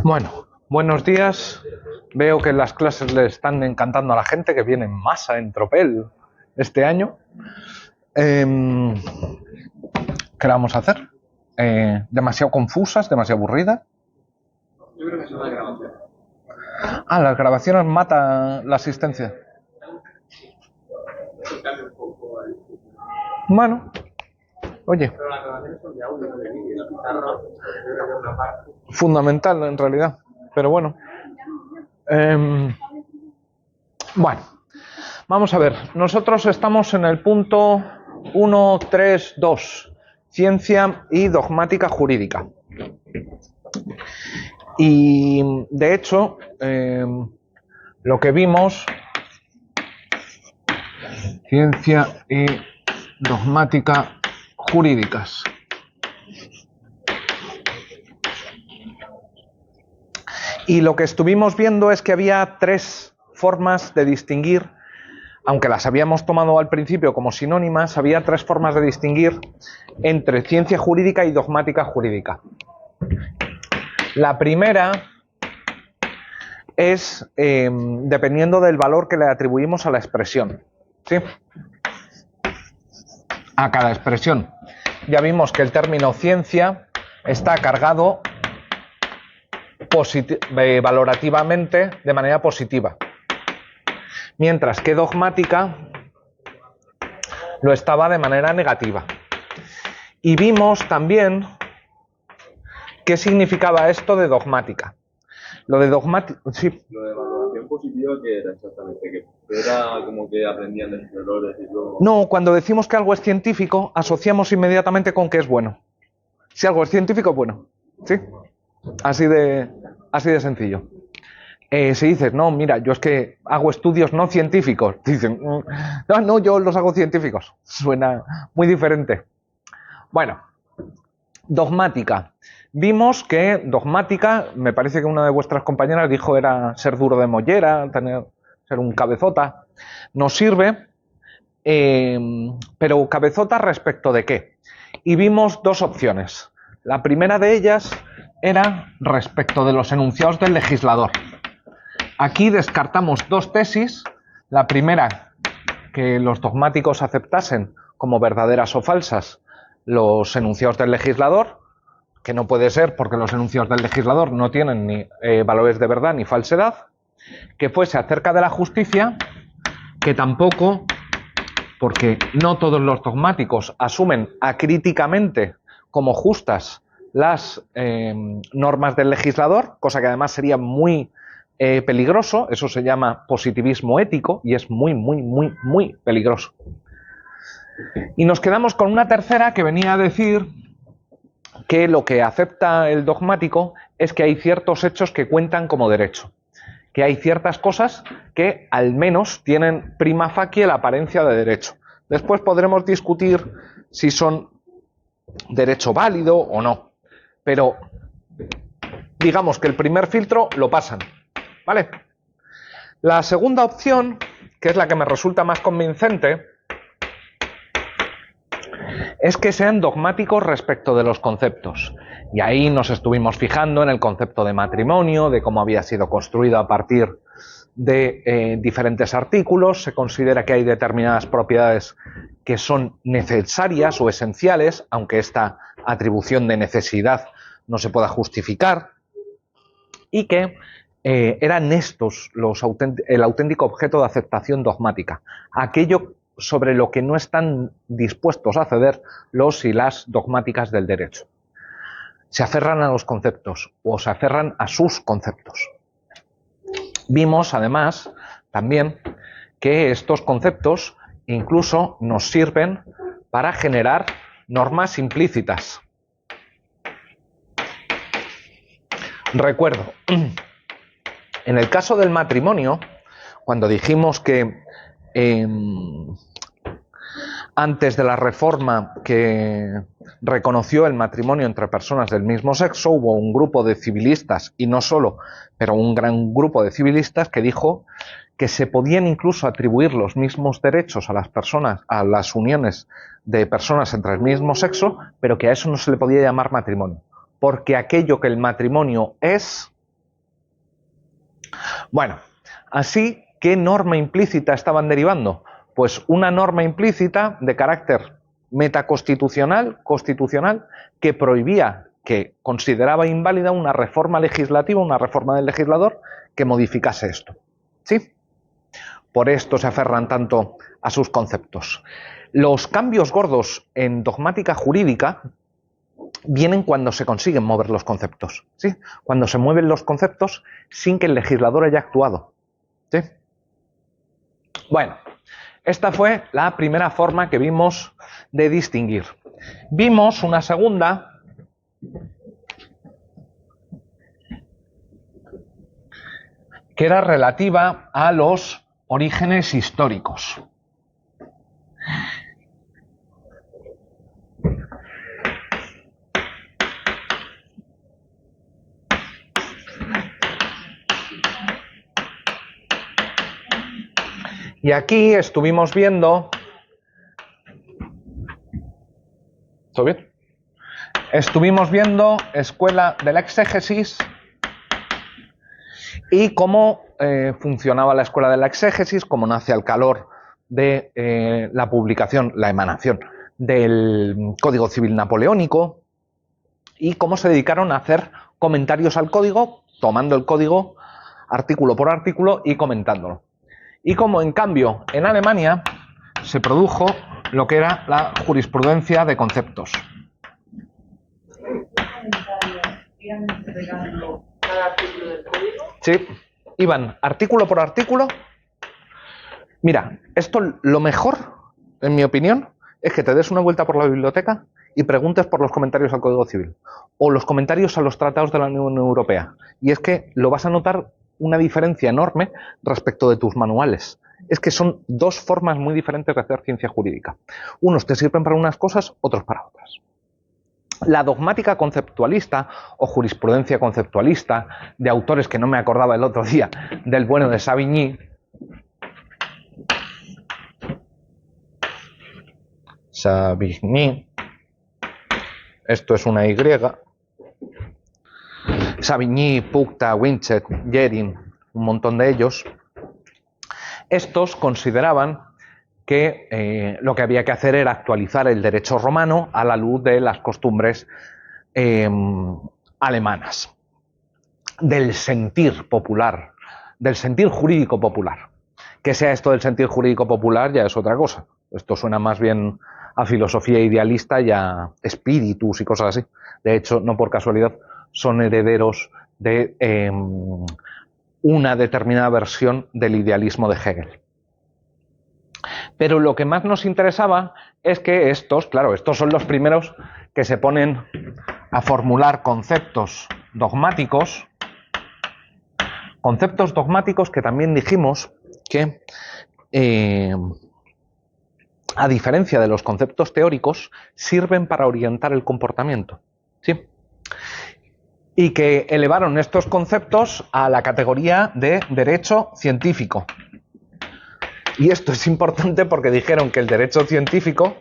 Bueno, buenos días. Veo que las clases le están encantando a la gente, que viene en masa en tropel este año. ¿Qué le vamos a hacer? ¿Demasiado confusas? ¿Demasiado aburridas? Yo creo que es una grabación. Ah, las grabaciones matan la asistencia. Bueno, oye, Pero las grabaciones son de audio, no de vídeo. La pizarra, yo creo que es una parte. fundamental en realidad. Pero bueno. Bueno, vamos a ver. Nosotros estamos en el punto 1.3.2. Ciencia y dogmática jurídica. Y de hecho, lo que vimos, ciencia y dogmática jurídicas. Y lo que estuvimos viendo es que había tres formas de distinguir, aunque las habíamos tomado al principio como sinónimas, había tres formas de distinguir entre ciencia jurídica y dogmática jurídica. La primera es dependiendo del valor que le atribuimos a la expresión, ¿sí? A cada expresión. Ya vimos que el término ciencia está cargado valorativamente de manera positiva, mientras que dogmática lo estaba de manera negativa. Y vimos también qué significaba esto de dogmática. Lo de dogmática, sí. Lo de valoración positiva, ¿qué era exactamente? ¿Que era como que aprendían de sus errores y luego...? No, cuando decimos que algo es científico, asociamos inmediatamente con que es bueno. Si algo es científico, es bueno. ¿Sí? Así de sencillo. Si dices, no, mira, yo es que hago estudios no científicos, dicen, no, yo los hago científicos. Suena muy diferente. Bueno, dogmática. Vimos que dogmática, me parece que una de vuestras compañeras dijo era ser duro de mollera, ser un cabezota. Nos sirve, pero cabezota respecto de qué. Y vimos dos opciones. La primera de ellas era respecto de los enunciados del legislador. Aquí descartamos dos tesis. La primera, que los dogmáticos aceptasen como verdaderas o falsas los enunciados del legislador, que no puede ser porque los enunciados del legislador no tienen ni valores de verdad ni falsedad. Que fuese acerca de la justicia, que tampoco, porque no todos los dogmáticos asumen acríticamente como justas las normas del legislador, cosa que además sería muy peligroso. Eso se llama positivismo ético y es muy, muy, muy, muy peligroso. Y nos quedamos con una tercera que venía a decir que lo que acepta el dogmático es que hay ciertos hechos que cuentan como derecho, que hay ciertas cosas que al menos tienen prima facie la apariencia de derecho. Después podremos discutir si son derecho válido o no, pero digamos que el primer filtro lo pasan, ¿vale? La segunda opción, que es la que me resulta más convincente, es que sean dogmáticos respecto de los conceptos. Y ahí nos estuvimos fijando en el concepto de matrimonio, de cómo había sido construido a partir de diferentes artículos. Se considera que hay determinadas propiedades que son necesarias o esenciales, aunque esta atribución de necesidad no se pueda justificar, y que eran estos el auténtico objeto de aceptación dogmática, aquello sobre lo que no están dispuestos a ceder los y las dogmáticas del derecho. Se aferran a los conceptos o se aferran a sus conceptos. Vimos, además, también que estos conceptos incluso nos sirven para generar normas implícitas. Recuerdo, en el caso del matrimonio, cuando dijimos que antes de la reforma que reconoció el matrimonio entre personas del mismo sexo, hubo un grupo de civilistas, y no solo, pero un gran grupo de civilistas que dijo que se podían incluso atribuir los mismos derechos a las personas, a las uniones de personas entre el mismo sexo, pero que a eso no se le podía llamar matrimonio, porque aquello que el matrimonio es, Bueno, así, ¿qué norma implícita estaban derivando? Pues una norma implícita de carácter metaconstitucional, constitucional, que prohibía, que consideraba inválida una reforma legislativa, una reforma del legislador que modificase esto. ¿Sí? Por esto se aferran tanto a sus conceptos. Los cambios gordos en dogmática jurídica vienen cuando se consiguen mover los conceptos, ¿sí? Cuando se mueven los conceptos sin que el legislador haya actuado, ¿sí? Bueno, esta fue la primera forma que vimos de distinguir. Vimos una segunda, que era relativa a los orígenes históricos. Y aquí estuvimos viendo... ¿Todo bien? Estuvimos viendo escuela de la exégesis y cómo funcionaba la escuela de la exégesis, cómo nace al calor de la publicación, la emanación del Código Civil Napoleónico y cómo se dedicaron a hacer comentarios al código, tomando el código artículo por artículo y comentándolo. Y como en cambio en Alemania se produjo lo que era la jurisprudencia de conceptos. Sí, iban artículo por artículo. Mira, esto lo mejor, en mi opinión, es que te des una vuelta por la biblioteca y preguntes por los comentarios al Código Civil o los comentarios a los tratados de la Unión Europea. Y es que lo vas a notar una diferencia enorme respecto de tus manuales. Es que son dos formas muy diferentes de hacer ciencia jurídica. Unos te sirven para unas cosas, otros para otras. La dogmática conceptualista o jurisprudencia conceptualista de autores que no me acordaba el otro día, del bueno de Savigny. Savigny. Esto es una Y. Savigny, Puchta, Winchett, Jering, un montón de ellos. Estos consideraban que lo que había que hacer era actualizar el derecho romano a la luz de las costumbres alemanas, del sentir popular, del sentir jurídico popular. Que sea esto del sentir jurídico popular ya es otra cosa. Esto suena más bien a filosofía idealista y a espíritus y cosas así. De hecho, no por casualidad, son herederos de una determinada versión del idealismo de Hegel. Pero lo que más nos interesaba es que estos son los primeros que se ponen a formular conceptos dogmáticos que también dijimos que, a diferencia de los conceptos teóricos, sirven para orientar el comportamiento, ¿sí? Y que elevaron estos conceptos a la categoría de derecho científico. Y esto es importante porque dijeron que el derecho científico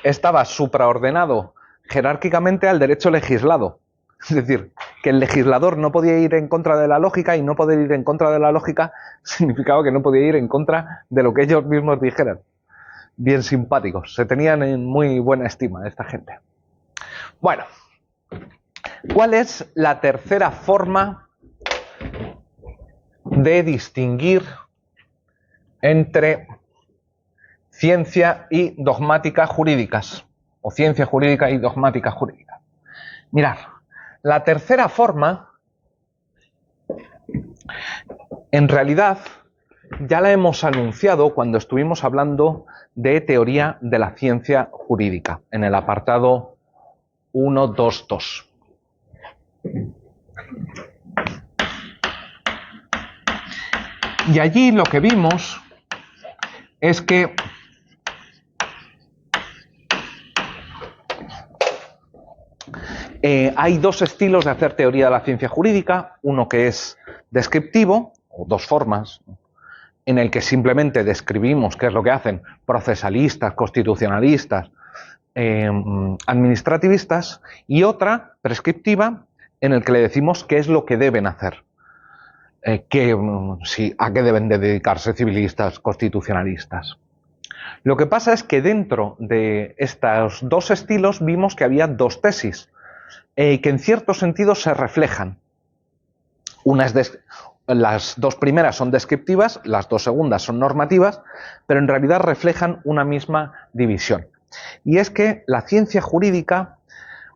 estaba supraordenado jerárquicamente al derecho legislado. Es decir, que el legislador no podía ir en contra de la lógica, y no poder ir en contra de la lógica significaba que no podía ir en contra de lo que ellos mismos dijeran. Bien simpáticos, se tenían en muy buena estima esta gente. Bueno, ¿cuál es la tercera forma de distinguir entre ciencia y dogmática jurídicas, o ciencia jurídica y dogmática jurídica? Mirad, la tercera forma, en realidad, ya la hemos anunciado cuando estuvimos hablando de teoría de la ciencia jurídica, en el apartado 1.2.2. Y allí lo que vimos es que hay dos estilos de hacer teoría de la ciencia jurídica, uno que es descriptivo, o dos formas, en el que simplemente describimos qué es lo que hacen procesalistas, constitucionalistas, administrativistas, y otra prescriptiva en el que le decimos qué es lo que deben hacer. a qué deben de dedicarse civilistas constitucionalistas. Lo que pasa es que dentro de estos dos estilos vimos que había dos tesis que en cierto sentido se reflejan. Las dos primeras son descriptivas, las dos segundas son normativas, pero en realidad reflejan una misma división. Y es que la ciencia jurídica,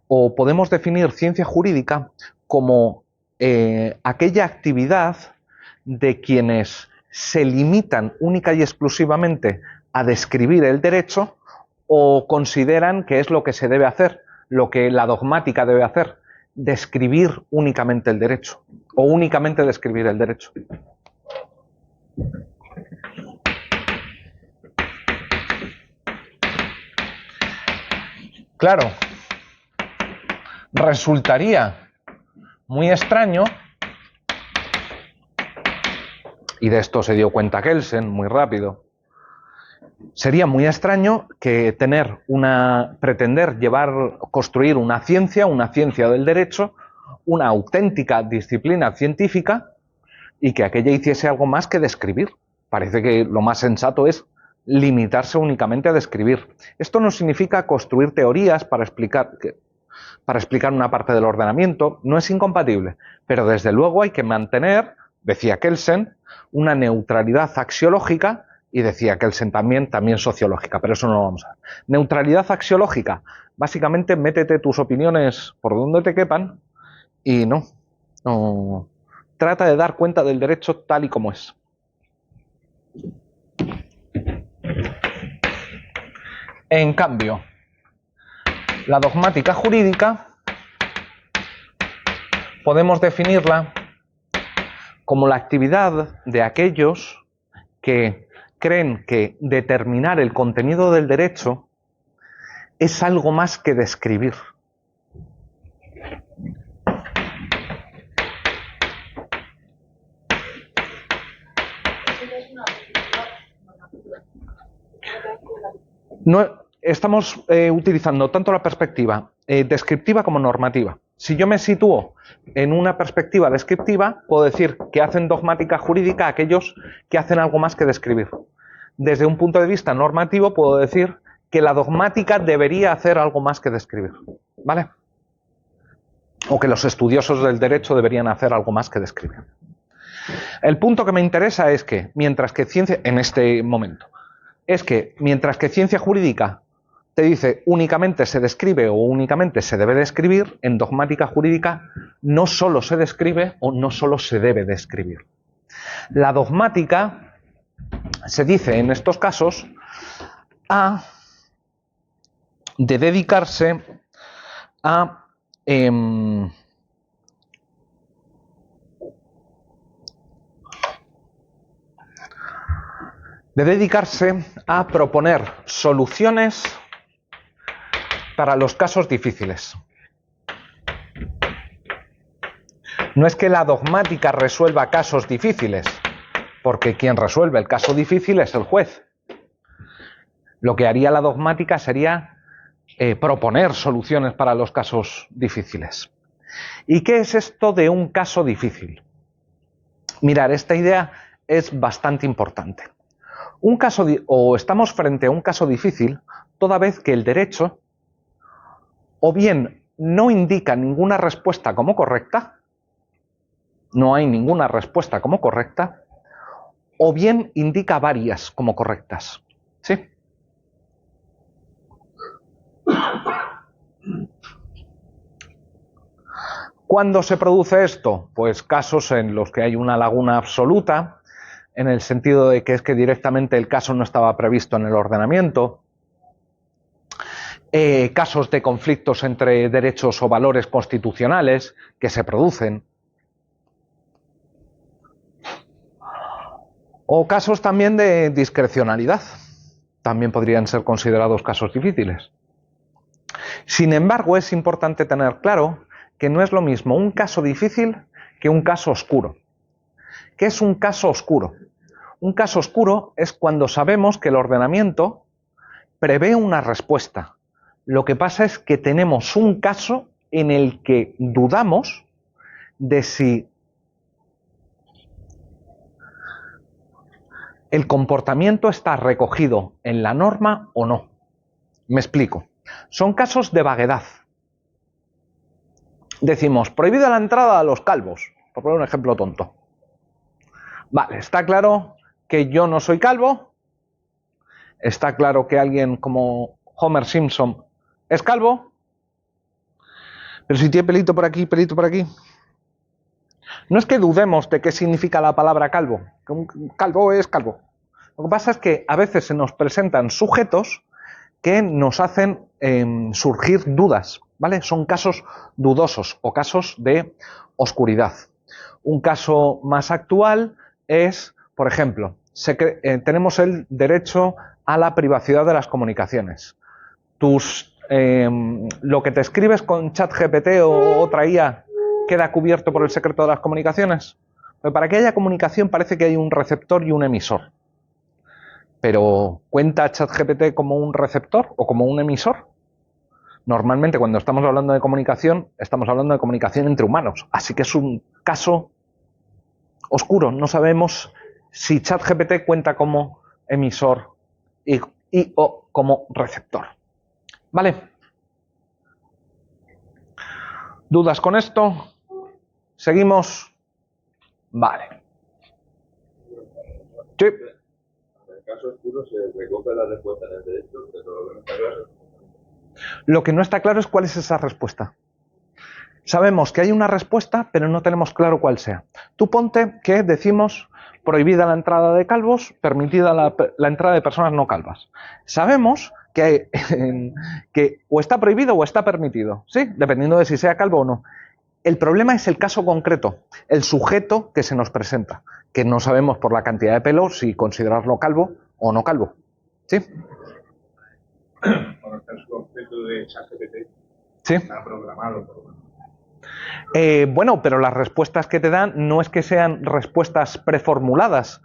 o podemos definir ciencia jurídica como aquella actividad de quienes se limitan única y exclusivamente a describir el derecho o consideran que es lo que se debe hacer, lo que la dogmática debe hacer, describir únicamente el derecho o únicamente describir el derecho. Claro, resultaría muy extraño, y de esto se dio cuenta Kelsen muy rápido, sería muy extraño que pretender construir una ciencia del derecho, una auténtica disciplina científica, y que aquella hiciese algo más que describir. Parece que lo más sensato es limitarse únicamente a describir. Esto no significa construir teorías para explicar una parte del ordenamiento, no es incompatible, pero desde luego hay que mantener, decía Kelsen, una neutralidad axiológica, y decía Kelsen también sociológica, pero eso no lo vamos a ver. Neutralidad axiológica, básicamente métete tus opiniones por donde te quepan y no trata de dar cuenta del derecho tal y como es. En cambio, la dogmática jurídica podemos definirla como la actividad de aquellos que creen que determinar el contenido del derecho es algo más que describir. No, estamos utilizando tanto la perspectiva descriptiva como normativa. Si yo me sitúo en una perspectiva descriptiva, puedo decir que hacen dogmática jurídica aquellos que hacen algo más que describir. Desde un punto de vista normativo, puedo decir que la dogmática debería hacer algo más que describir, ¿vale? O que los estudiosos del derecho deberían hacer algo más que describir. El punto que me interesa es que, mientras que ciencia, en este momento, es que mientras que ciencia jurídica te dice únicamente se describe o únicamente se debe describir, en dogmática jurídica no solo se describe o no solo se debe describir. La dogmática se dice en estos casos de dedicarse a proponer soluciones para los casos difíciles. No es que la dogmática resuelva casos difíciles, porque quien resuelve el caso difícil es el juez. Lo que haría la dogmática sería proponer soluciones para los casos difíciles. ¿Y qué es esto de un caso difícil? Mirad, esta idea es bastante importante. Estamos frente a un caso difícil toda vez que el derecho o bien no indica ninguna respuesta como correcta, no hay ninguna respuesta como correcta, o bien indica varias como correctas. ¿Sí? ¿Cuándo se produce esto? Pues casos en los que hay una laguna absoluta, en el sentido de que es que directamente el caso no estaba previsto en el ordenamiento, casos de conflictos entre derechos o valores constitucionales que se producen, o casos también de discrecionalidad, también podrían ser considerados casos difíciles. Sin embargo, es importante tener claro que no es lo mismo un caso difícil que un caso oscuro. ¿Qué es un caso oscuro? Un caso oscuro es cuando sabemos que el ordenamiento prevé una respuesta. Lo que pasa es que tenemos un caso en el que dudamos de si ¿El comportamiento está recogido en la norma o no? Me explico. Son casos de vaguedad. Decimos, prohibida la entrada a los calvos, por poner un ejemplo tonto. Vale, está claro que yo no soy calvo. Está claro que alguien como Homer Simpson es calvo. Pero si tiene pelito por aquí, pelito por aquí. No es que dudemos de qué significa la palabra calvo, que un calvo es calvo. Lo que pasa es que a veces se nos presentan sujetos que nos hacen surgir dudas, ¿vale? Son casos dudosos o casos de oscuridad. Un caso más actual es, por ejemplo, tenemos el derecho a la privacidad de las comunicaciones. Lo que te escribes con ChatGPT o otra IA queda cubierto por el secreto de las comunicaciones. Pero para que haya comunicación parece que hay un receptor y un emisor. Pero ¿cuenta ChatGPT como un receptor o como un emisor? Normalmente cuando estamos hablando de comunicación, estamos hablando de comunicación entre humanos. Así que es un caso oscuro. No sabemos si ChatGPT cuenta como emisor y o como receptor. ¿Vale? ¿Dudas con esto? ¿Seguimos? Vale. Sí. En el caso oscuro se recoge la respuesta en el derecho, pero lo que no está claro. Lo que no está claro es cuál es esa respuesta. Sabemos que hay una respuesta, pero no tenemos claro cuál sea. Tú ponte que decimos prohibida la entrada de calvos, permitida la entrada de personas no calvas. Sabemos que o está prohibido o está permitido, ¿sí? Dependiendo de si sea calvo o no. El problema es el caso concreto, el sujeto que se nos presenta, que no sabemos por la cantidad de pelo si considerarlo calvo o no calvo. ¿Sí? Por el concepto de ChatGPT Sí. está programado por Bueno, pero las respuestas que te dan no es que sean respuestas preformuladas.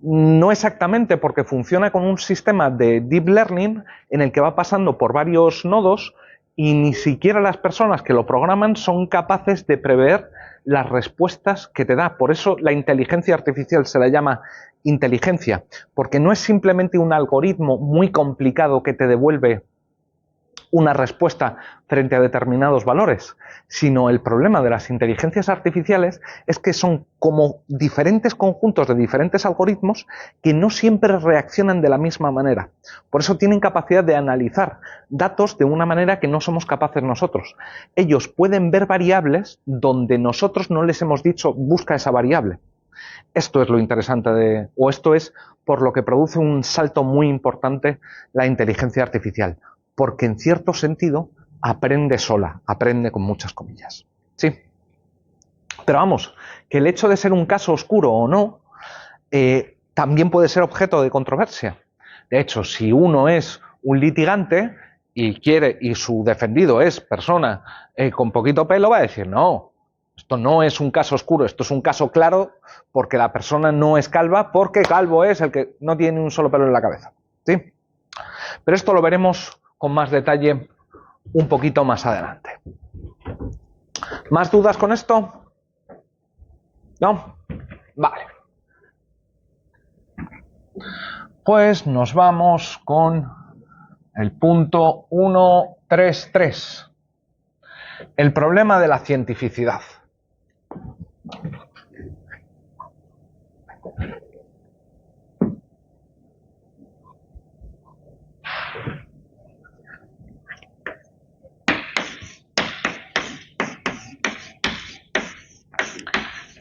No exactamente, porque funciona con un sistema de deep learning en el que va pasando por varios nodos y ni siquiera las personas que lo programan son capaces de prever las respuestas que te da. Por eso la inteligencia artificial se la llama inteligencia, porque no es simplemente un algoritmo muy complicado que te devuelve una respuesta frente a determinados valores, sino el problema de las inteligencias artificiales es que son como diferentes conjuntos de diferentes algoritmos que no siempre reaccionan de la misma manera. Por eso tienen capacidad de analizar datos de una manera que no somos capaces nosotros. Ellos pueden ver variables donde nosotros no les hemos dicho busca esa variable. Esto es lo interesante o esto es por lo que produce un salto muy importante la inteligencia artificial. Porque en cierto sentido aprende sola, aprende con muchas comillas. ¿Sí? Pero vamos, que el hecho de ser un caso oscuro o no, también puede ser objeto de controversia. De hecho, si uno es un litigante y su defendido es persona con poquito pelo, va a decir, no, esto no es un caso oscuro, esto es un caso claro porque la persona no es calva, porque calvo es el que no tiene un solo pelo en la cabeza. ¿Sí? Pero esto lo veremos con más detalle un poquito más adelante. ¿Más dudas con esto? ¿No? Vale. Pues nos vamos con el punto 1.3.3. El problema de la cientificidad.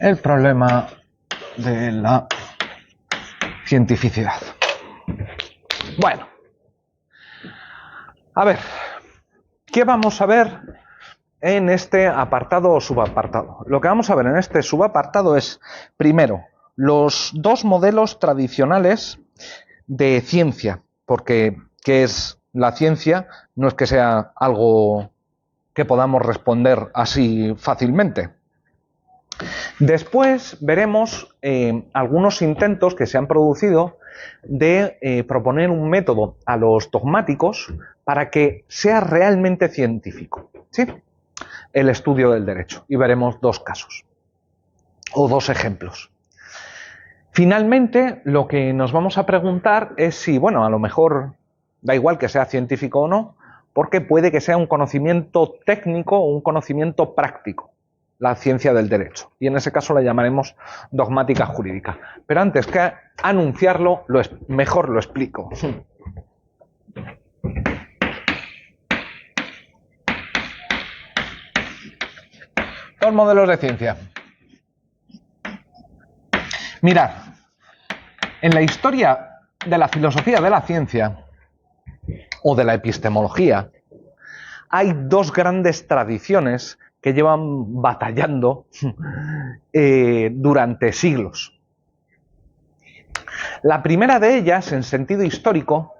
El problema de la cientificidad. Bueno, a ver, ¿qué vamos a ver en este apartado o subapartado? Lo que vamos a ver en este subapartado es, primero, los dos modelos tradicionales de ciencia, porque ¿qué es la ciencia? No es que sea algo que podamos responder así fácilmente. Después veremos algunos intentos que se han producido de proponer un método a los dogmáticos para que sea realmente científico, ¿sí? El estudio del derecho. Y veremos dos casos o dos ejemplos. Finalmente, lo que nos vamos a preguntar es si, bueno, a lo mejor da igual que sea científico o no, porque puede que sea un conocimiento técnico o un conocimiento práctico, la ciencia del derecho. Y en ese caso la llamaremos dogmática jurídica. Pero antes que anunciarlo, mejor lo explico. Dos modelos de ciencia. Mirad, en la historia de la filosofía de la ciencia o de la epistemología hay dos grandes tradiciones que llevan batallando durante siglos. La primera de ellas, en sentido histórico,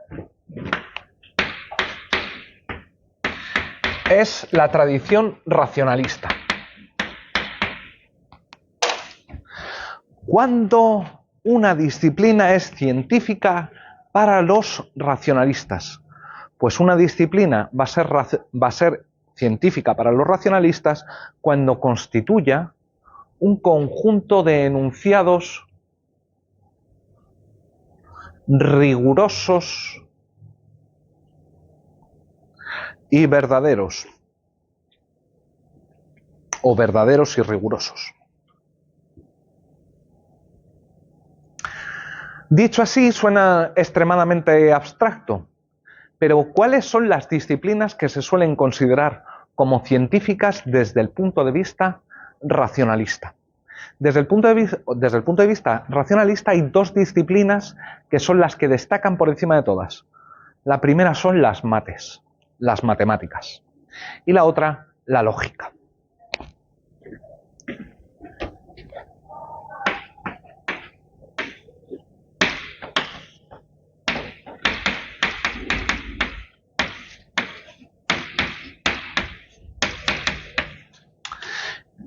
es la tradición racionalista. ¿Cuándo una disciplina es científica para los racionalistas? Pues una disciplina va a ser científica para los racionalistas cuando constituya un conjunto de enunciados rigurosos y verdaderos, o verdaderos y rigurosos. Dicho así, suena extremadamente abstracto, pero ¿cuáles son las disciplinas que se suelen considerar como científicas desde el punto de vista racionalista? Desde el punto de vista racionalista hay dos disciplinas que son las que destacan por encima de todas. La primera son las matemáticas, y la otra, la lógica.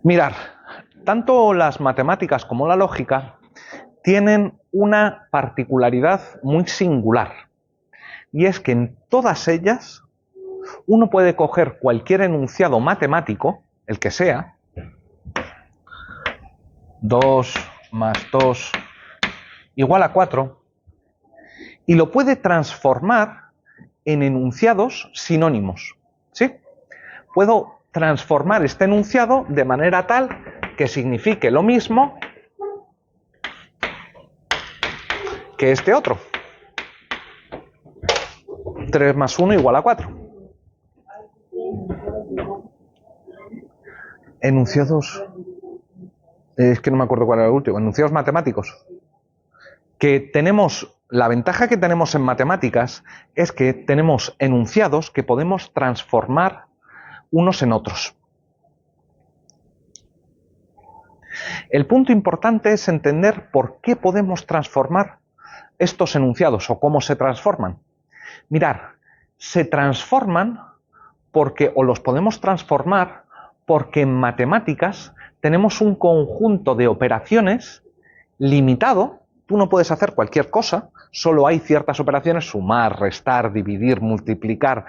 Mirad, tanto las matemáticas como la lógica tienen una particularidad muy singular, y es que en todas ellas uno puede coger cualquier enunciado matemático, el que sea, 2 más 2 igual a 4, y lo puede transformar en enunciados sinónimos, ¿sí? Puedo transformar este enunciado de manera tal que signifique lo mismo que este otro. 3 más 1 igual a 4. Enunciados... Es que no me acuerdo cuál era el último. Enunciados matemáticos. Que tenemos... La ventaja que tenemos en matemáticas es que tenemos enunciados que podemos transformar unos en otros. El punto importante es entender por qué podemos transformar estos enunciados o cómo se transforman. Mirad, se transforman porque, o los podemos transformar porque en matemáticas tenemos un conjunto de operaciones limitado. Tú no puedes hacer cualquier cosa, solo hay ciertas operaciones: sumar, restar, dividir, multiplicar,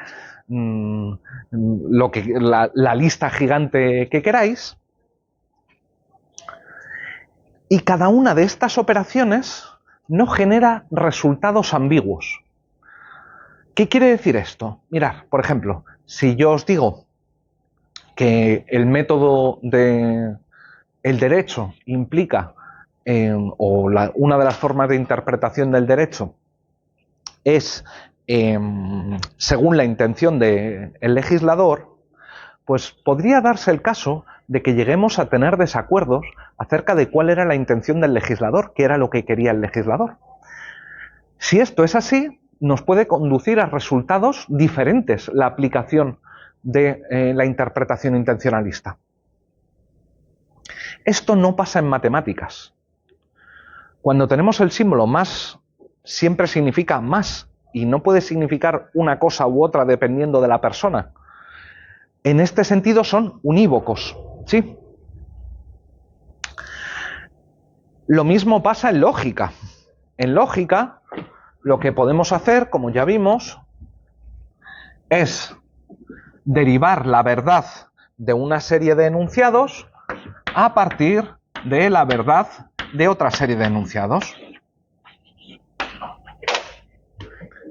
la lista gigante que queráis. Y cada una de estas operaciones no genera resultados ambiguos. ¿Qué quiere decir esto? Mirad, por ejemplo, si yo os digo que el método del derecho implica, una de las formas de interpretación del derecho es según la intención del legislador, pues podría darse el caso de que lleguemos a tener desacuerdos acerca de cuál era la intención del legislador, qué era lo que quería el legislador. Si esto es así, nos puede conducir a resultados diferentes la aplicación de la interpretación intencionalista. Esto no pasa en matemáticas. Cuando tenemos el símbolo más, siempre significa más, y no puede significar una cosa u otra dependiendo de la persona. En este sentido son unívocos, ¿sí? Lo mismo pasa en lógica. En lógica, lo que podemos hacer, como ya vimos, es derivar la verdad de una serie de enunciados a partir de la verdad de otra serie de enunciados.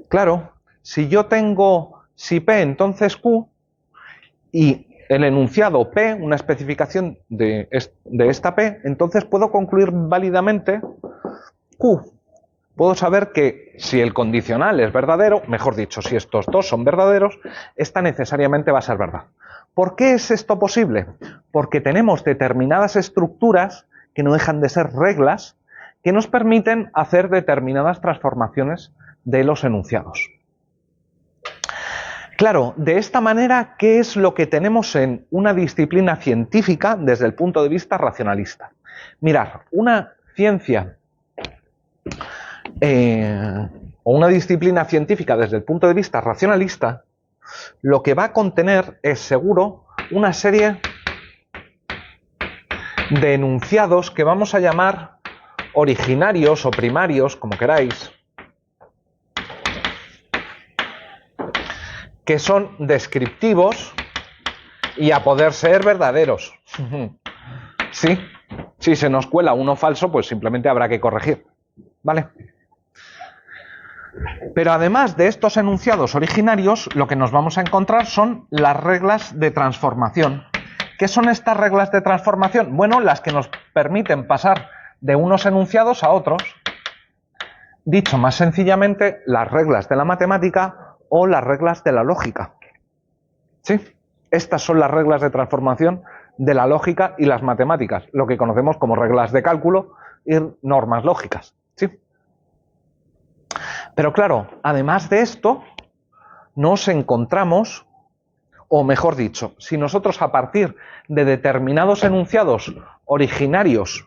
Claro, si yo tengo si P entonces Q y el enunciado P, una especificación de esta P, entonces puedo concluir válidamente Q. Puedo saber que si el condicional es verdadero, mejor dicho, si estos dos son verdaderos, esta necesariamente va a ser verdad. ¿Por qué es esto posible? Porque tenemos determinadas estructuras que no dejan de ser reglas que nos permiten hacer determinadas transformaciones de los enunciados. Claro, de esta manera, ¿qué es lo que tenemos en una disciplina científica desde el punto de vista racionalista? Mirad, una ciencia o una disciplina científica desde el punto de vista racionalista, lo que va a contener es seguro una serie de enunciados que vamos a llamar originarios o primarios, como queráis, que son descriptivos y a poder ser verdaderos. Sí, si se nos cuela uno falso, pues simplemente habrá que corregir. ¿Vale? Pero además de estos enunciados originarios, lo que nos vamos a encontrar son las reglas de transformación. ¿Qué son estas reglas de transformación? Bueno, las que nos permiten pasar de unos enunciados a otros. Dicho más sencillamente, las reglas de la matemática o las reglas de la lógica. ¿Sí? Estas son las reglas de transformación de la lógica y las matemáticas, lo que conocemos como reglas de cálculo y normas lógicas. ¿Sí? Pero claro, además de esto, nos encontramos, o mejor dicho, si nosotros a partir de determinados enunciados originarios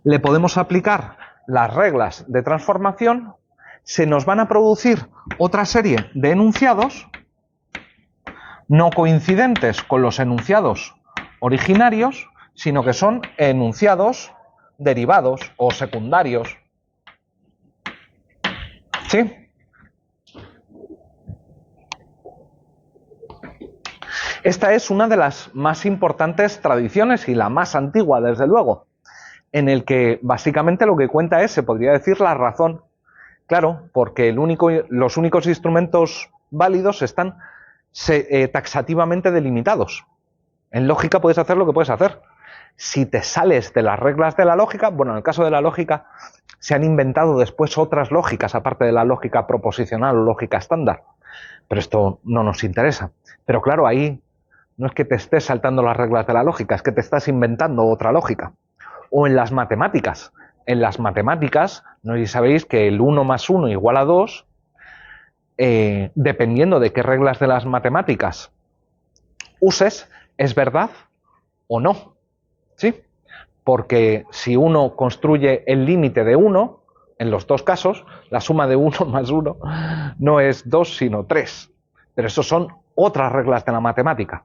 le podemos aplicar las reglas de transformación, se nos van a producir otra serie de enunciados no coincidentes con los enunciados originarios, sino que son enunciados derivados o secundarios. ¿Sí? Esta es una de las más importantes tradiciones y la más antigua, desde luego, en el que básicamente lo que cuenta es, se podría decir, la razón. Claro, porque los únicos instrumentos válidos están taxativamente delimitados. En lógica puedes hacer lo que puedes hacer. Si te sales de las reglas de la lógica, bueno, en el caso de la lógica se han inventado después otras lógicas, aparte de la lógica proposicional o lógica estándar, pero esto no nos interesa. Pero claro, ahí no es que te estés saltando las reglas de la lógica, es que te estás inventando otra lógica. O en las matemáticas. En las matemáticas, no sé si sabéis que el 1 más 1 igual a 2, dependiendo de qué reglas de las matemáticas uses, es verdad o no. ¿Sí? Porque si uno construye el límite de 1, en los dos casos, la suma de 1 más 1 no es 2, sino 3. Pero eso son otras reglas de la matemática.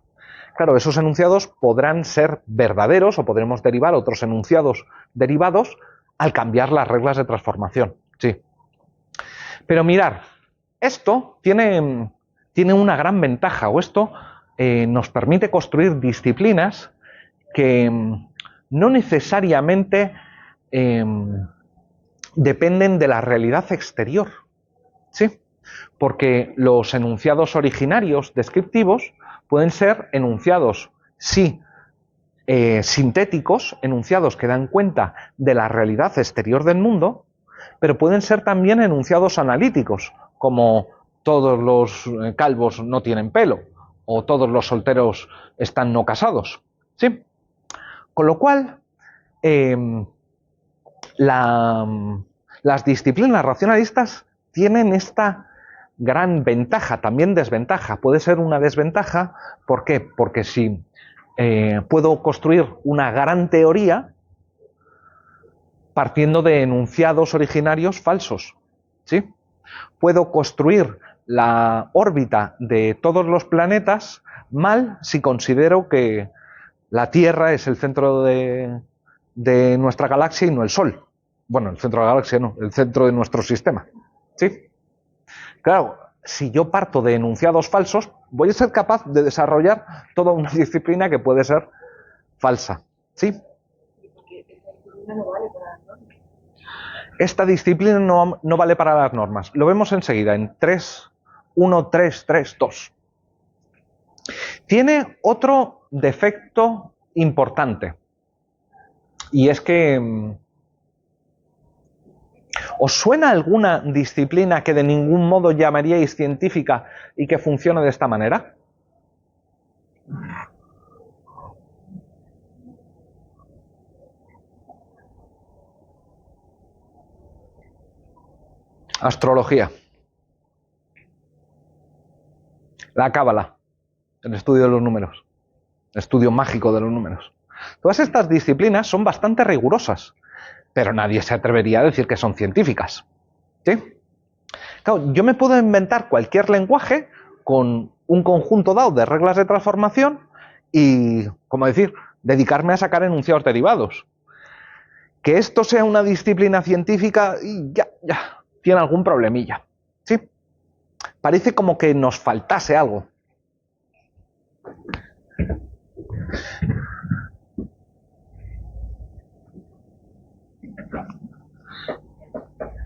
Claro, esos enunciados podrán ser verdaderos o podremos derivar otros enunciados derivados al cambiar las reglas de transformación. Sí. Pero mirar, esto tiene una gran ventaja, o esto nos permite construir disciplinas que no necesariamente dependen de la realidad exterior. ¿Sí? Porque los enunciados originarios descriptivos pueden ser enunciados, sí, sintéticos, enunciados que dan cuenta de la realidad exterior del mundo, pero pueden ser también enunciados analíticos, como todos los calvos no tienen pelo, o todos los solteros están no casados. ¿Sí? Con lo cual, las disciplinas racionalistas tienen esta gran ventaja, también desventaja. Puede ser una desventaja, ¿por qué? Porque si puedo construir una gran teoría partiendo de enunciados originarios falsos, ¿sí? Puedo construir la órbita de todos los planetas mal si considero que la Tierra es el centro de nuestra galaxia y no el Sol. Bueno, el centro de la galaxia no, el centro de nuestro sistema. ¿Sí? Claro, si yo parto de enunciados falsos, voy a ser capaz de desarrollar toda una disciplina que puede ser falsa. ¿Sí? no vale para las normas. Esta disciplina no vale para las normas. Lo vemos enseguida en 3, 1, 3, 3, 2. Tiene otro defecto importante. Y es que... ¿os suena alguna disciplina que de ningún modo llamaríais científica y que funcione de esta manera? Astrología. La cábala. El estudio de los números. El estudio mágico de los números. Todas estas disciplinas son bastante rigurosas, pero nadie se atrevería a decir que son científicas. ¿Sí? Claro, yo me puedo inventar cualquier lenguaje con un conjunto dado de reglas de transformación y, como decir, dedicarme a sacar enunciados derivados. Que esto sea una disciplina científica, ya, tiene algún problemilla. ¿Sí? Parece como que nos faltase algo.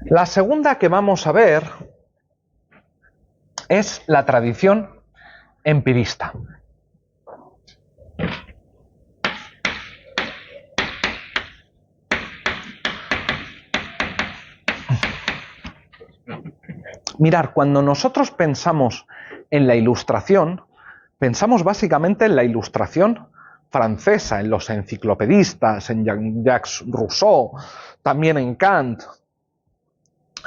La segunda que vamos a ver es la tradición empirista. Mirad, cuando nosotros pensamos en la Ilustración, pensamos básicamente en la Ilustración francesa, en los enciclopedistas, en Jean-Jacques Rousseau, también en Kant.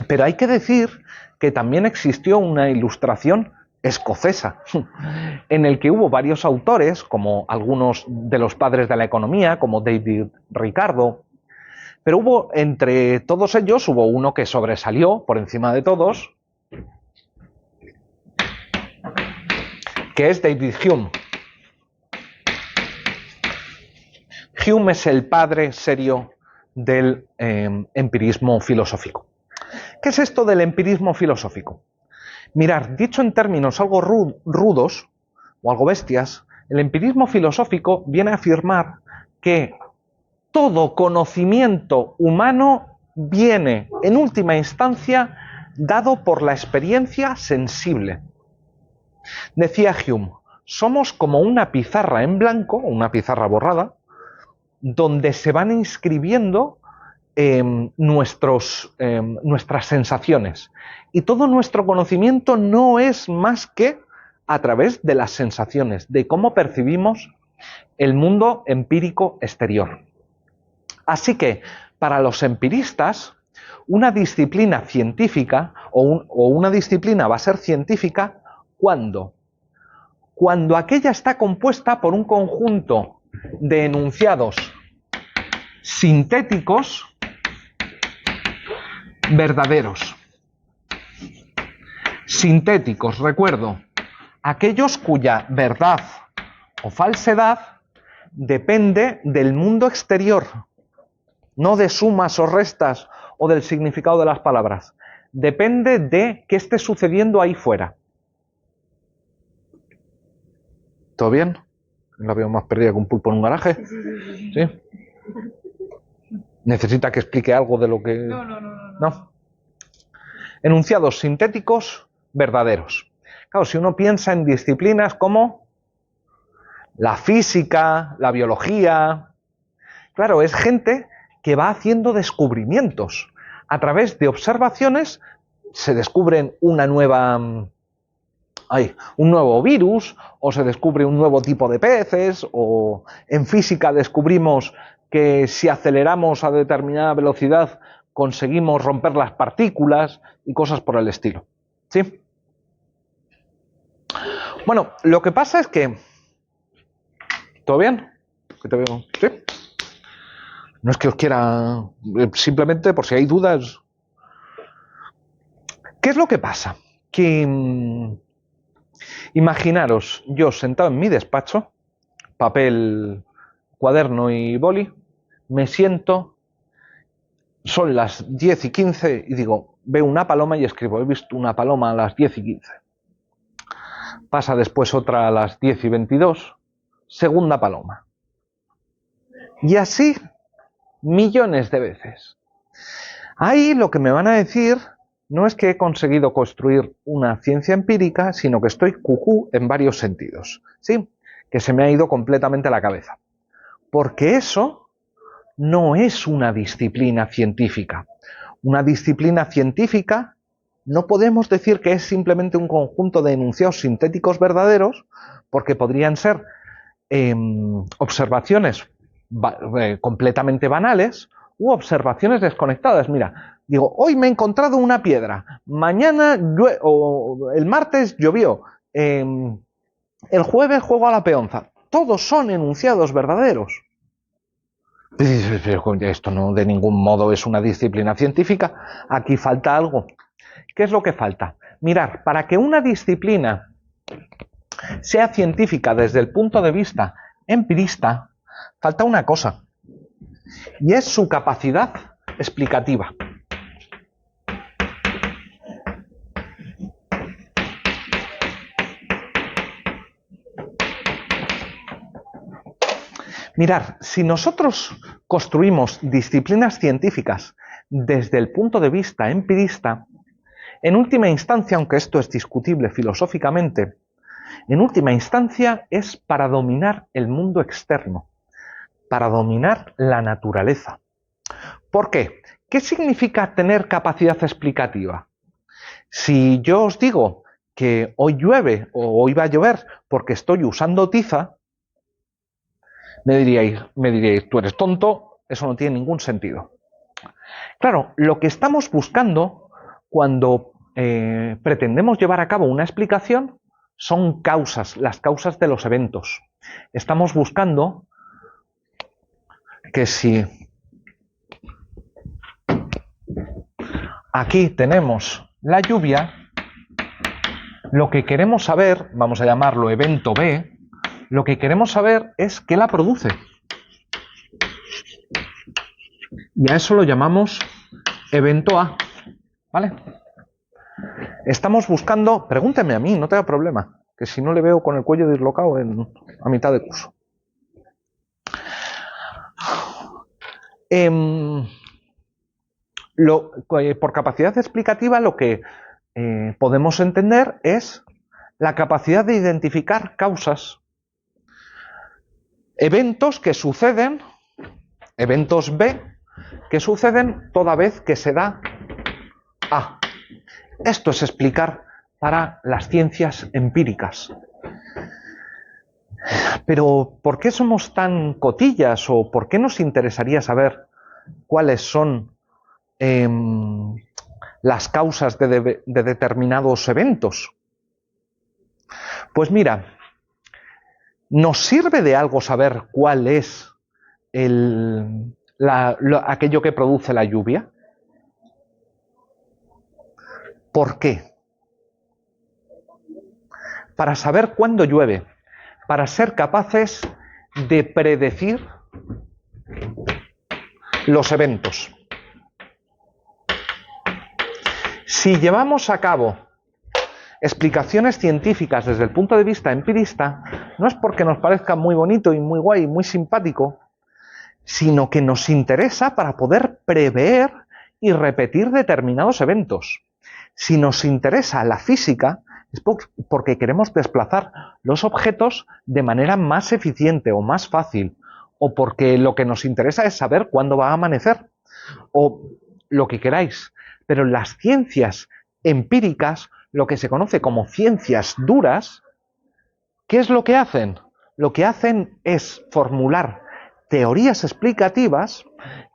Pero hay que decir que también existió una Ilustración escocesa, en el que hubo varios autores, como algunos de los padres de la economía, como David Ricardo, pero hubo, entre todos ellos, hubo uno que sobresalió por encima de todos, que es David Hume. Hume es el padre serio del empirismo filosófico. ¿Qué es esto del empirismo filosófico? Mirad, dicho en términos algo rudos o algo bestias, el empirismo filosófico viene a afirmar que todo conocimiento humano viene, en última instancia, dado por la experiencia sensible. Decía Hume, somos como una pizarra en blanco, una pizarra borrada, donde se van inscribiendo nuestras sensaciones. Y todo nuestro conocimiento no es más que a través de las sensaciones, de cómo percibimos el mundo empírico exterior. Así que, para los empiristas, una disciplina científica o una disciplina va a ser científica cuando aquella está compuesta por un conjunto de enunciados sintéticos verdaderos. Sintéticos, recuerdo, aquellos cuya verdad o falsedad depende del mundo exterior, no de sumas o restas o del significado de las palabras. Depende de qué esté sucediendo ahí fuera. ¿Todo bien? La veo más perdida que un pulpo en un garaje. ¿Sí? ¿Necesita que explique algo de lo que...? No. Enunciados sintéticos verdaderos. Claro, si uno piensa en disciplinas como la física, la biología... Claro, es gente que va haciendo descubrimientos. A través de observaciones se descubren un nuevo virus, o se descubre un nuevo tipo de peces, o en física descubrimos que si aceleramos a determinada velocidad conseguimos romper las partículas y cosas por el estilo. ¿Sí? Bueno, lo que pasa es que... ¿Todo bien? ¿Que te veo? ¿Sí? No es que os quiera... Simplemente por si hay dudas... ¿Qué es lo que pasa? Que... Imaginaros, yo sentado en mi despacho, papel, cuaderno y boli, me siento, son las 10:15 y digo, veo una paloma y escribo, he visto una paloma a las 10:15. Pasa después otra a las 10:22, segunda paloma. Y así millones de veces. Ahí lo que me van a decir no es que he conseguido construir una ciencia empírica, sino que estoy cucú en varios sentidos, ¿sí? Que se me ha ido completamente la cabeza. Porque eso no es una disciplina científica. Una disciplina científica no podemos decir que es simplemente un conjunto de enunciados sintéticos verdaderos, porque podrían ser observaciones completamente banales u observaciones desconectadas. Mira, digo, hoy me he encontrado una piedra, mañana o el martes llovió, el jueves juego a la peonza. Todos son enunciados verdaderos. Pero esto no de ningún modo es una disciplina científica. Aquí falta algo. ¿Qué es lo que falta? Mirar, para que una disciplina sea científica desde el punto de vista empirista, falta una cosa, y es su capacidad explicativa. Mirad, si nosotros construimos disciplinas científicas desde el punto de vista empirista, en última instancia, aunque esto es discutible filosóficamente, en última instancia es para dominar el mundo externo, para dominar la naturaleza. ¿Por qué? ¿Qué significa tener capacidad explicativa? Si yo os digo que hoy llueve o hoy va a llover porque estoy usando tiza, me diríais, tú eres tonto, eso no tiene ningún sentido. Claro, lo que estamos buscando cuando pretendemos llevar a cabo una explicación son causas, las causas de los eventos. Estamos buscando que si aquí tenemos la lluvia, lo que queremos saber, vamos a llamarlo evento B, lo que queremos saber es qué la produce. Y a eso lo llamamos evento A, ¿vale? Estamos buscando, pregúnteme a mí, no tenga problema, que si no le veo con el cuello dislocado a mitad de curso. Por capacidad explicativa lo que podemos entender es la capacidad de identificar causas, eventos que suceden, eventos B, que suceden toda vez que se da A. Esto es explicar para las ciencias empíricas. Pero, ¿por qué somos tan cotillas o por qué nos interesaría saber cuáles son las causas de determinados eventos? Pues mira, ¿nos sirve de algo saber cuál es aquello que produce la lluvia? ¿Por qué? Para saber cuándo llueve, para ser capaces de predecir los eventos. Si llevamos a cabo explicaciones científicas desde el punto de vista empirista, no es porque nos parezca muy bonito y muy guay y muy simpático, sino que nos interesa para poder prever y repetir determinados eventos. Si nos interesa la física, es porque queremos desplazar los objetos de manera más eficiente o más fácil, o porque lo que nos interesa es saber cuándo va a amanecer, o lo que queráis. Pero las ciencias empíricas, lo que se conoce como ciencias duras, ¿qué es lo que hacen? Lo que hacen es formular teorías explicativas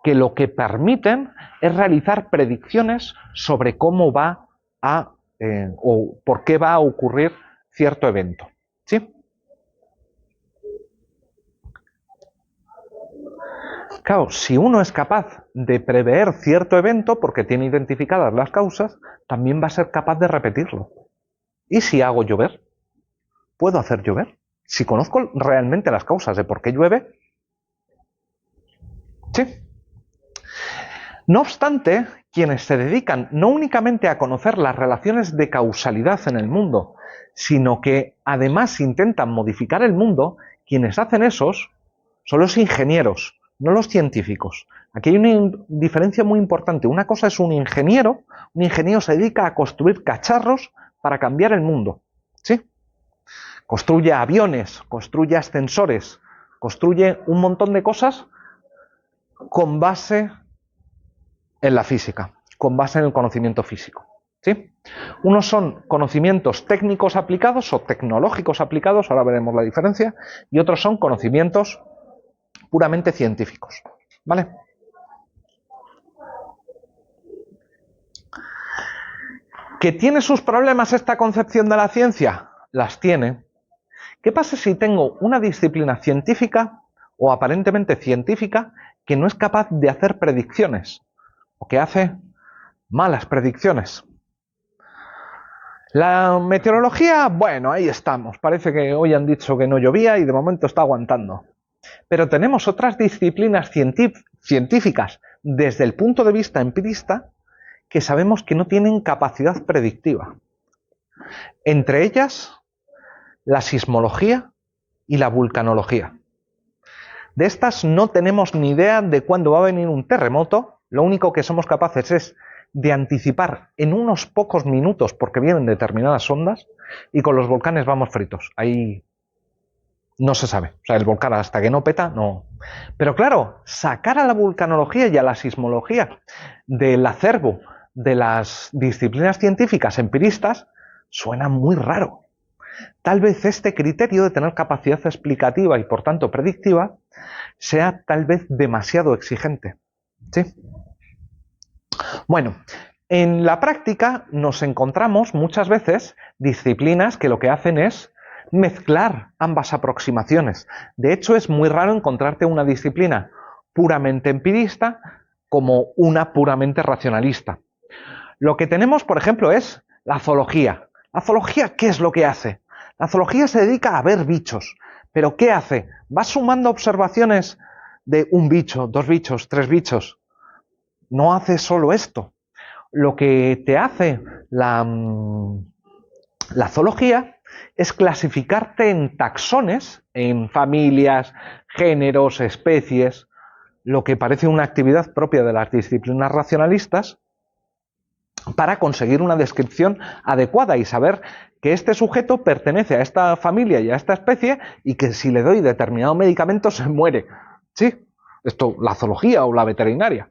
que lo que permiten es realizar predicciones sobre cómo va a o por qué va a ocurrir cierto evento. ¿Sí? Claro, si uno es capaz de prever cierto evento porque tiene identificadas las causas, también va a ser capaz de repetirlo. ¿Y si hago llover? ¿Puedo hacer llover? Si conozco realmente las causas de por qué llueve. Sí. No obstante, quienes se dedican no únicamente a conocer las relaciones de causalidad en el mundo, sino que además intentan modificar el mundo, quienes hacen esos son los ingenieros, no los científicos. Aquí hay una diferencia muy importante. Una cosa es un ingeniero se dedica a construir cacharros para cambiar el mundo, ¿sí? Construye aviones, construye ascensores, construye un montón de cosas con base en la física, con base en el conocimiento físico, ¿sí? Unos son conocimientos técnicos aplicados o tecnológicos aplicados, ahora veremos la diferencia, y otros son conocimientos puramente científicos, ¿vale? ¿Que tiene sus problemas esta concepción de la ciencia? Las tiene. ¿Qué pasa si tengo una disciplina científica o aparentemente científica que no es capaz de hacer predicciones o que hace malas predicciones? La meteorología, bueno, ahí estamos. Parece que hoy han dicho que no llovía y de momento está aguantando. Pero tenemos otras disciplinas científicas desde el punto de vista empirista que sabemos que no tienen capacidad predictiva. Entre ellas, la sismología y la vulcanología. De estas no tenemos ni idea de cuándo va a venir un terremoto, lo único que somos capaces es de anticipar en unos pocos minutos porque vienen determinadas ondas y con los volcanes vamos fritos. Ahí no se sabe. O sea, el volcán hasta que no peta, no. Pero claro, sacar a la vulcanología y a la sismología del acervo de las disciplinas científicas empiristas suena muy raro. Tal vez este criterio de tener capacidad explicativa y por tanto predictiva sea tal vez demasiado exigente, ¿sí? Bueno, en la práctica nos encontramos muchas veces disciplinas que lo que hacen es mezclar ambas aproximaciones. De hecho, es muy raro encontrarte una disciplina puramente empirista como una puramente racionalista. Lo que tenemos, por ejemplo, es la zoología. ¿La zoología qué es lo que hace? La zoología se dedica a ver bichos. ¿Pero qué hace? ¿Va sumando observaciones de un bicho, 2 bichos, 3 bichos? No hace solo esto. Lo que te hace la zoología es clasificarte en taxones, en familias, géneros, especies, lo que parece una actividad propia de las disciplinas racionalistas, para conseguir una descripción adecuada y saber que este sujeto pertenece a esta familia y a esta especie y que si le doy determinado medicamento se muere. ¿Sí? Esto, la zoología o la veterinaria.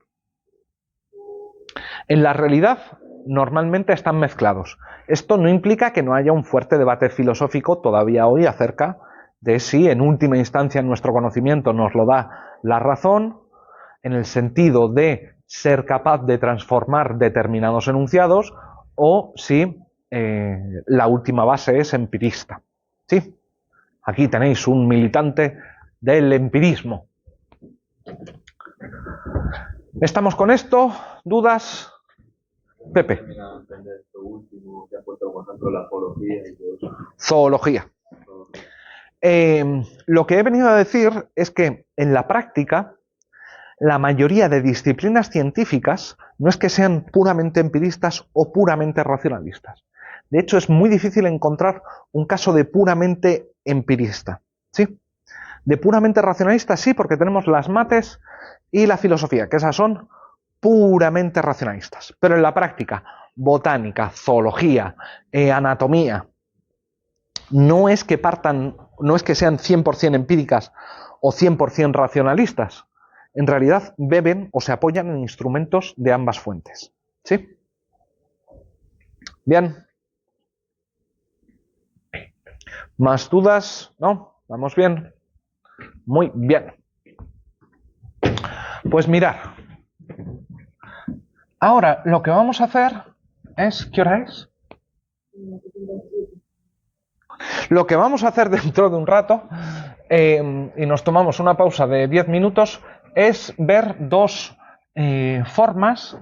En la realidad, normalmente están mezclados. Esto no implica que no haya un fuerte debate filosófico todavía hoy acerca de si en última instancia nuestro conocimiento nos lo da la razón, en el sentido de ser capaz de transformar determinados enunciados, o si la última base es empirista. ¿Sí? Aquí tenéis un militante del empirismo. ¿Estamos con esto? ¿Dudas? Pepe. Zoología. Lo que he venido a decir es que en la práctica la mayoría de disciplinas científicas no es que sean puramente empiristas o puramente racionalistas. De hecho, es muy difícil encontrar un caso de puramente empirista. ¿Sí? De puramente racionalista sí, porque tenemos las mates y la filosofía, que esas son puramente racionalistas. Pero en la práctica, botánica, zoología, anatomía, no es que sean 100% empíricas o 100% racionalistas. En realidad beben o se apoyan en instrumentos de ambas fuentes. ¿Sí? Bien. ¿Más dudas? ¿No? ¿Vamos bien? Muy bien. Pues mirad. Ahora lo que vamos a hacer es... ¿Qué hora es? Lo que vamos a hacer dentro de un rato, y nos tomamos una pausa de 10 minutos, es ver dos formas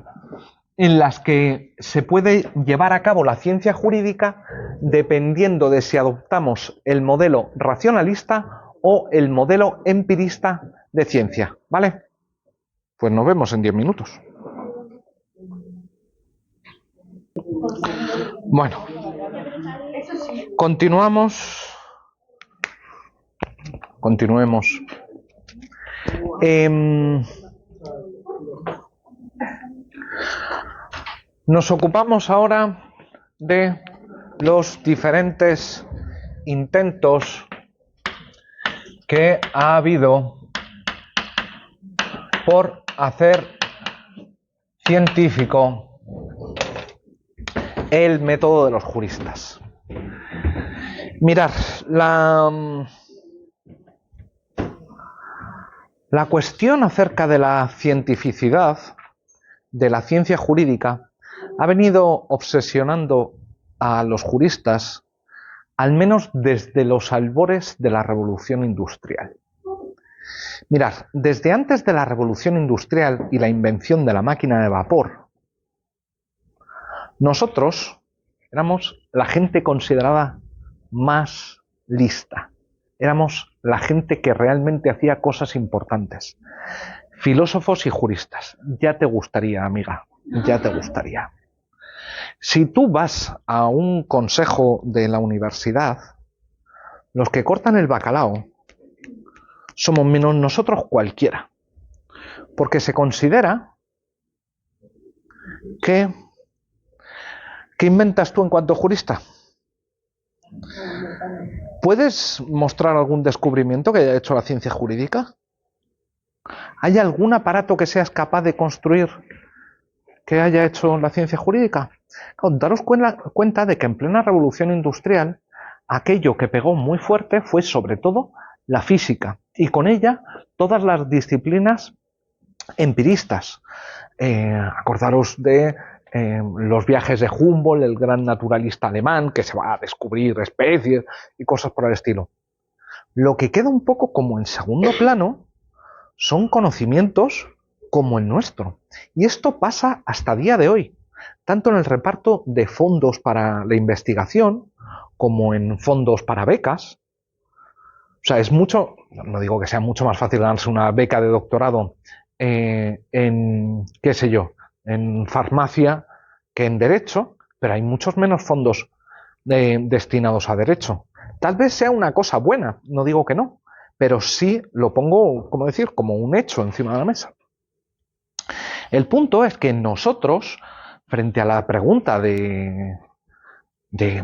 en las que se puede llevar a cabo la ciencia jurídica dependiendo de si adoptamos el modelo racionalista o el modelo empirista de ciencia, ¿vale? Pues nos vemos en 10 minutos. Bueno, continuemos. Nos ocupamos ahora de los diferentes intentos que ha habido por hacer científico el método de los juristas. Mirad, la cuestión acerca de la cientificidad de la ciencia jurídica ha venido obsesionando a los juristas al menos desde los albores de la Revolución Industrial. Mirad, desde antes de la Revolución Industrial y la invención de la máquina de vapor, nosotros éramos la gente considerada más lista. Éramos la gente que realmente hacía cosas importantes. Filósofos y juristas. Ya te gustaría, amiga, ya te gustaría. Si tú vas a un consejo de la universidad, los que cortan el bacalao somos menos nosotros cualquiera. Porque se considera que... ¿Qué inventas tú en cuanto jurista? ¿Puedes mostrar algún descubrimiento que haya hecho la ciencia jurídica? ¿Hay algún aparato que seas capaz de construir que haya hecho la ciencia jurídica? Daros cuenta de que en plena revolución industrial aquello que pegó muy fuerte fue sobre todo la física y con ella todas las disciplinas empiristas. Acordaros de los viajes de Humboldt, el gran naturalista alemán, que se va a descubrir especies y cosas por el estilo. Lo que queda un poco como en segundo plano son conocimientos como el nuestro. Y esto pasa hasta día de hoy, tanto en el reparto de fondos para la investigación como en fondos para becas. O sea, es mucho, no digo que sea mucho más fácil ganarse una beca de doctorado en, qué sé yo, en farmacia que en derecho, pero hay muchos menos fondos destinados a derecho. Tal vez sea una cosa buena, no digo que no, pero sí lo pongo, como decir, como un hecho encima de la mesa. El punto es que nosotros, frente a la pregunta de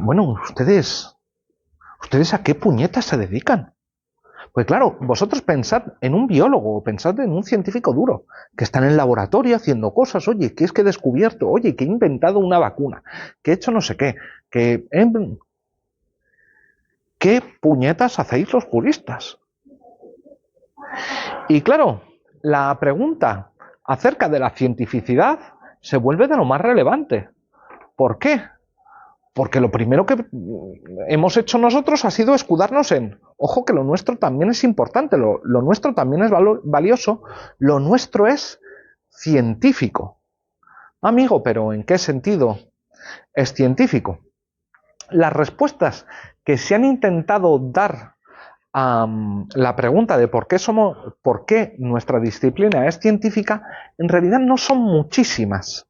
bueno, ¿ustedes a qué puñetas se dedican? Pues claro, vosotros pensad en un biólogo, pensad en un científico duro, que está en el laboratorio haciendo cosas, oye, que es que he descubierto, oye, que he inventado una vacuna, que he hecho no sé qué, que... ¿Qué puñetas hacéis los juristas? Y claro, la pregunta acerca de la cientificidad se vuelve de lo más relevante. ¿Por qué? Porque lo primero que hemos hecho nosotros ha sido escudarnos en, ojo, que lo nuestro también es importante, lo nuestro también es valioso, lo nuestro es científico. Amigo, pero ¿en qué sentido es científico? Las respuestas que se han intentado dar a la pregunta de por qué nuestra disciplina es científica, en realidad no son muchísimas.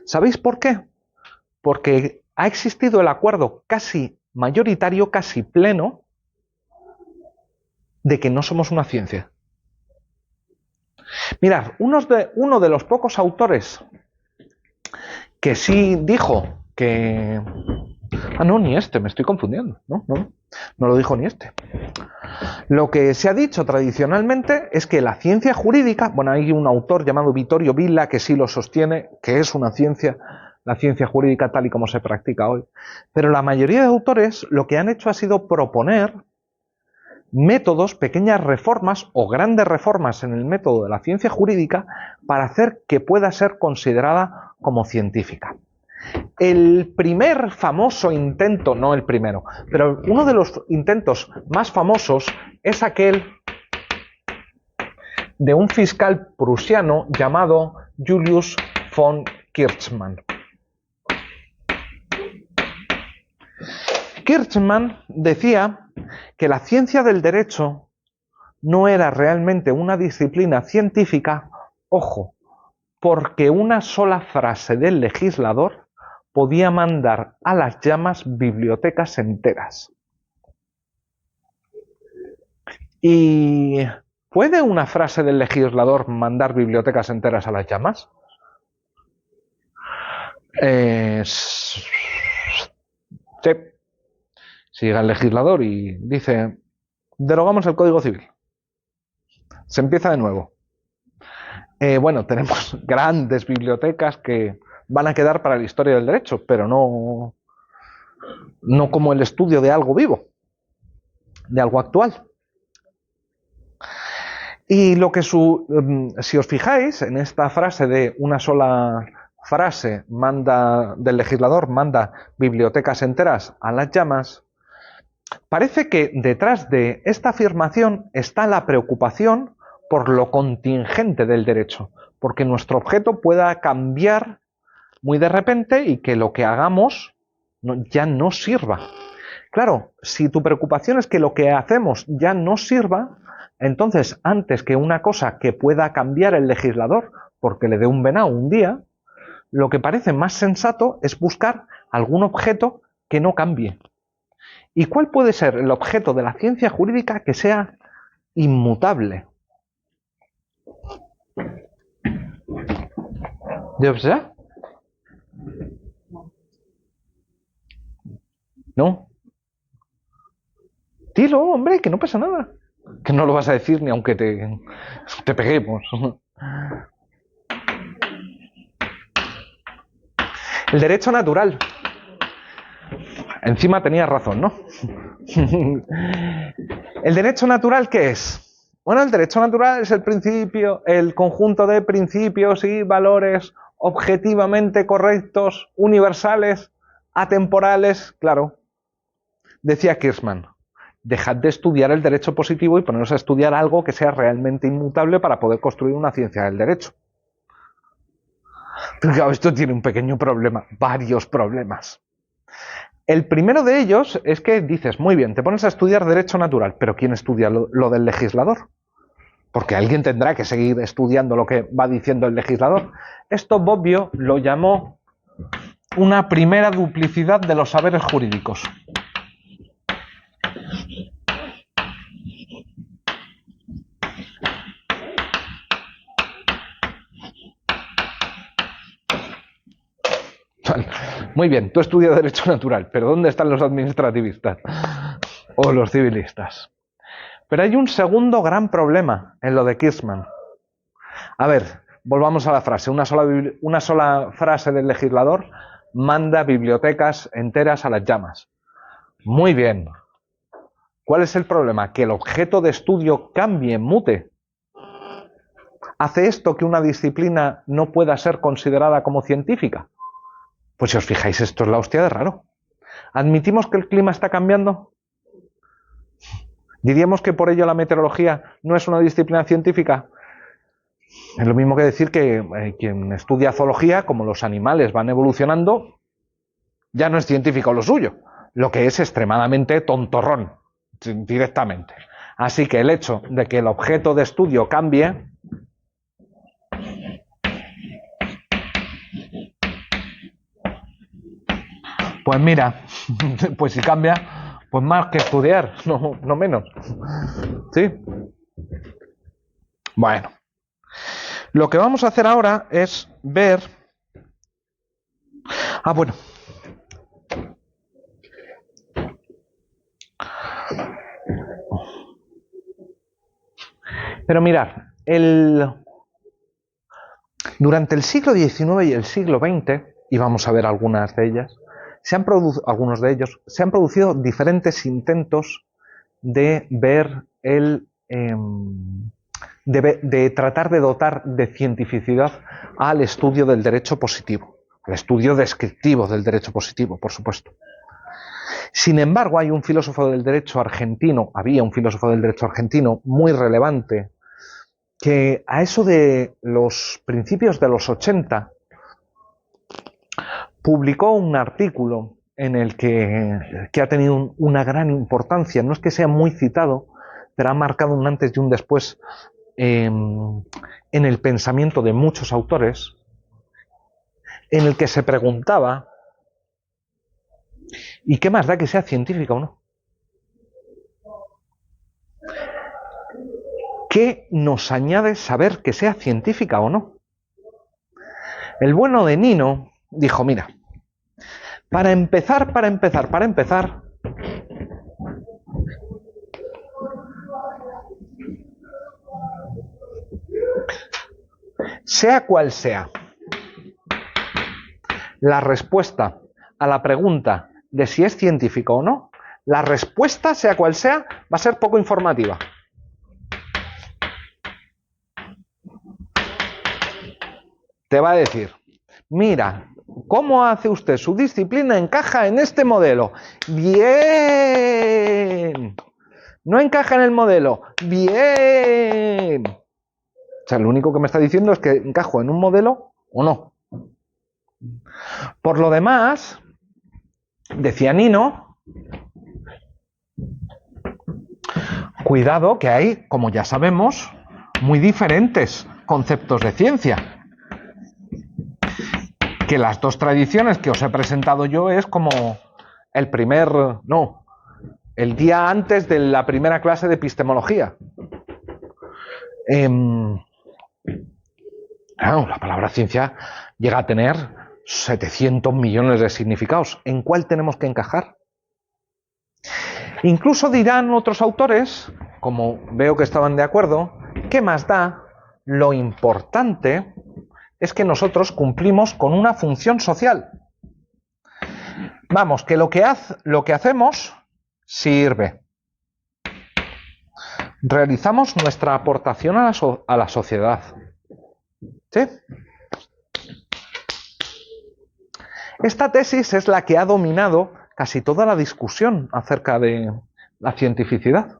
¿Sabéis por qué? Porque ha existido el acuerdo casi mayoritario, casi pleno, de que no somos una ciencia. Mirad, uno de los pocos autores que sí dijo que... Ah, no, ni este, me estoy confundiendo. No lo dijo ni este. Lo que se ha dicho tradicionalmente es que la ciencia jurídica, bueno, hay un autor llamado Vittorio Villa que sí lo sostiene, que es una ciencia, la ciencia jurídica tal y como se practica hoy. Pero la mayoría de autores lo que han hecho ha sido proponer métodos, pequeñas reformas o grandes reformas en el método de la ciencia jurídica para hacer que pueda ser considerada como científica. El primer famoso intento, no el primero, pero uno de los intentos más famosos es aquel de un fiscal prusiano llamado Julius von Kirchmann. Kirchmann decía que la ciencia del derecho no era realmente una disciplina científica, ojo, porque una sola frase del legislador podía mandar a las llamas bibliotecas enteras. Y ¿Puede una frase del legislador mandar bibliotecas enteras a las llamas? Sí. Si llega el legislador y dice, derogamos el Código Civil. Se empieza de nuevo. Bueno, tenemos grandes bibliotecas que van a quedar para la historia del derecho, pero no como el estudio de algo vivo, de algo actual. Y lo que si os fijáis en esta frase de una sola frase del legislador manda bibliotecas enteras a las llamas, parece que detrás de esta afirmación está la preocupación por lo contingente del derecho, porque nuestro objeto pueda cambiar muy de repente y que lo que hagamos ya no sirva. Claro, si tu preocupación es que lo que hacemos ya no sirva, entonces antes que una cosa que pueda cambiar el legislador porque le dé un venado un día, lo que parece más sensato es buscar algún objeto que no cambie. ¿Y cuál puede ser el objeto de la ciencia jurídica que sea inmutable? ¿Dobrze? ¿No? Dilo, hombre, que no pasa nada. Que no lo vas a decir ni aunque te peguemos. El derecho natural. Encima tenías razón, ¿no? ¿El derecho natural qué es? Bueno, el derecho natural es el conjunto de principios y valores objetivamente correctos, universales, atemporales, claro. Decía Kirchmann, dejad de estudiar el derecho positivo y poneros a estudiar algo que sea realmente inmutable para poder construir una ciencia del derecho. Pero claro, esto tiene un pequeño problema, varios problemas. El primero de ellos es que dices, muy bien, te pones a estudiar derecho natural, pero ¿quién estudia lo del legislador? Porque alguien tendrá que seguir estudiando lo que va diciendo el legislador. Esto Bobbio lo llamó una primera duplicidad de los saberes jurídicos. Muy bien, tú estudias derecho natural, pero ¿dónde están los administrativistas? O los civilistas. Pero hay un segundo gran problema en lo de Kirchmann. A ver, volvamos a la frase. Una sola frase del legislador manda bibliotecas enteras a las llamas. Muy bien. ¿Cuál es el problema? Que el objeto de estudio cambie, mute. ¿Hace esto que una disciplina no pueda ser considerada como científica? Pues si os fijáis, esto es la hostia de raro. ¿Admitimos que el clima está cambiando? ¿Diríamos que por ello la meteorología no es una disciplina científica? Es lo mismo que decir que quien estudia zoología, como los animales van evolucionando, ya no es científico lo suyo, lo que es extremadamente tontorrón, directamente. Así que el hecho de que el objeto de estudio cambie pues mira, pues si cambia, pues más que estudiar, no menos. ¿Sí? Bueno. Lo que vamos a hacer ahora es ver... bueno. Pero mirad, durante el siglo XIX y el siglo XX, y vamos a ver algunas de ellas, algunos de ellos, se han producido diferentes intentos de ver de tratar de dotar de cientificidad al estudio del derecho positivo, al estudio descriptivo del derecho positivo, por supuesto. Sin embargo, había un filósofo del derecho argentino muy relevante, que a eso de los principios de los 80 publicó un artículo en el que ha tenido una gran importancia. No es que sea muy citado, pero ha marcado un antes y un después en el pensamiento de muchos autores, en el que se preguntaba, ¿y qué más da que sea científica o no? ¿qué nos añade saber que sea científica o no? El bueno de Nino dijo, mira, para empezar, sea cual sea la respuesta a la pregunta de si es científico o no, la respuesta, sea cual sea, va a ser poco informativa. Te va a decir, mira, ¿cómo hace usted su disciplina? Encaja en este modelo. Bien. No encaja en el modelo. Bien. O sea, lo único que me está diciendo es que encajo en un modelo o no. Por lo demás, decía Nino, cuidado que hay, como ya sabemos, muy diferentes conceptos de ciencia. Que las dos tradiciones que os he presentado yo es como el día antes de la primera clase de epistemología. Claro, la palabra ciencia llega a tener 700 millones de significados. ¿En cuál tenemos que encajar? Incluso dirán otros autores, como veo que estaban de acuerdo, ¿qué más da? Lo importante es que nosotros cumplimos con una función social. Vamos, que lo que hacemos sirve. Realizamos nuestra aportación a la sociedad. ¿Sí? Esta tesis es la que ha dominado casi toda la discusión acerca de la cientificidad.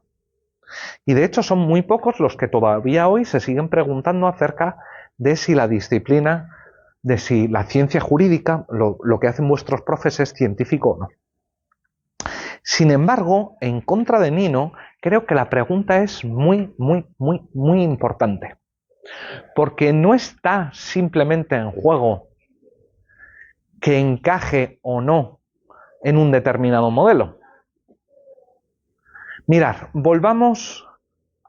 Y de hecho son muy pocos los que todavía hoy se siguen preguntando acerca de si la disciplina, de si la ciencia jurídica, lo que hacen vuestros profes es científico o no. Sin embargo, en contra de Nino, creo que la pregunta es muy importante. Porque no está simplemente en juego que encaje o no en un determinado modelo. Mirad, volvamos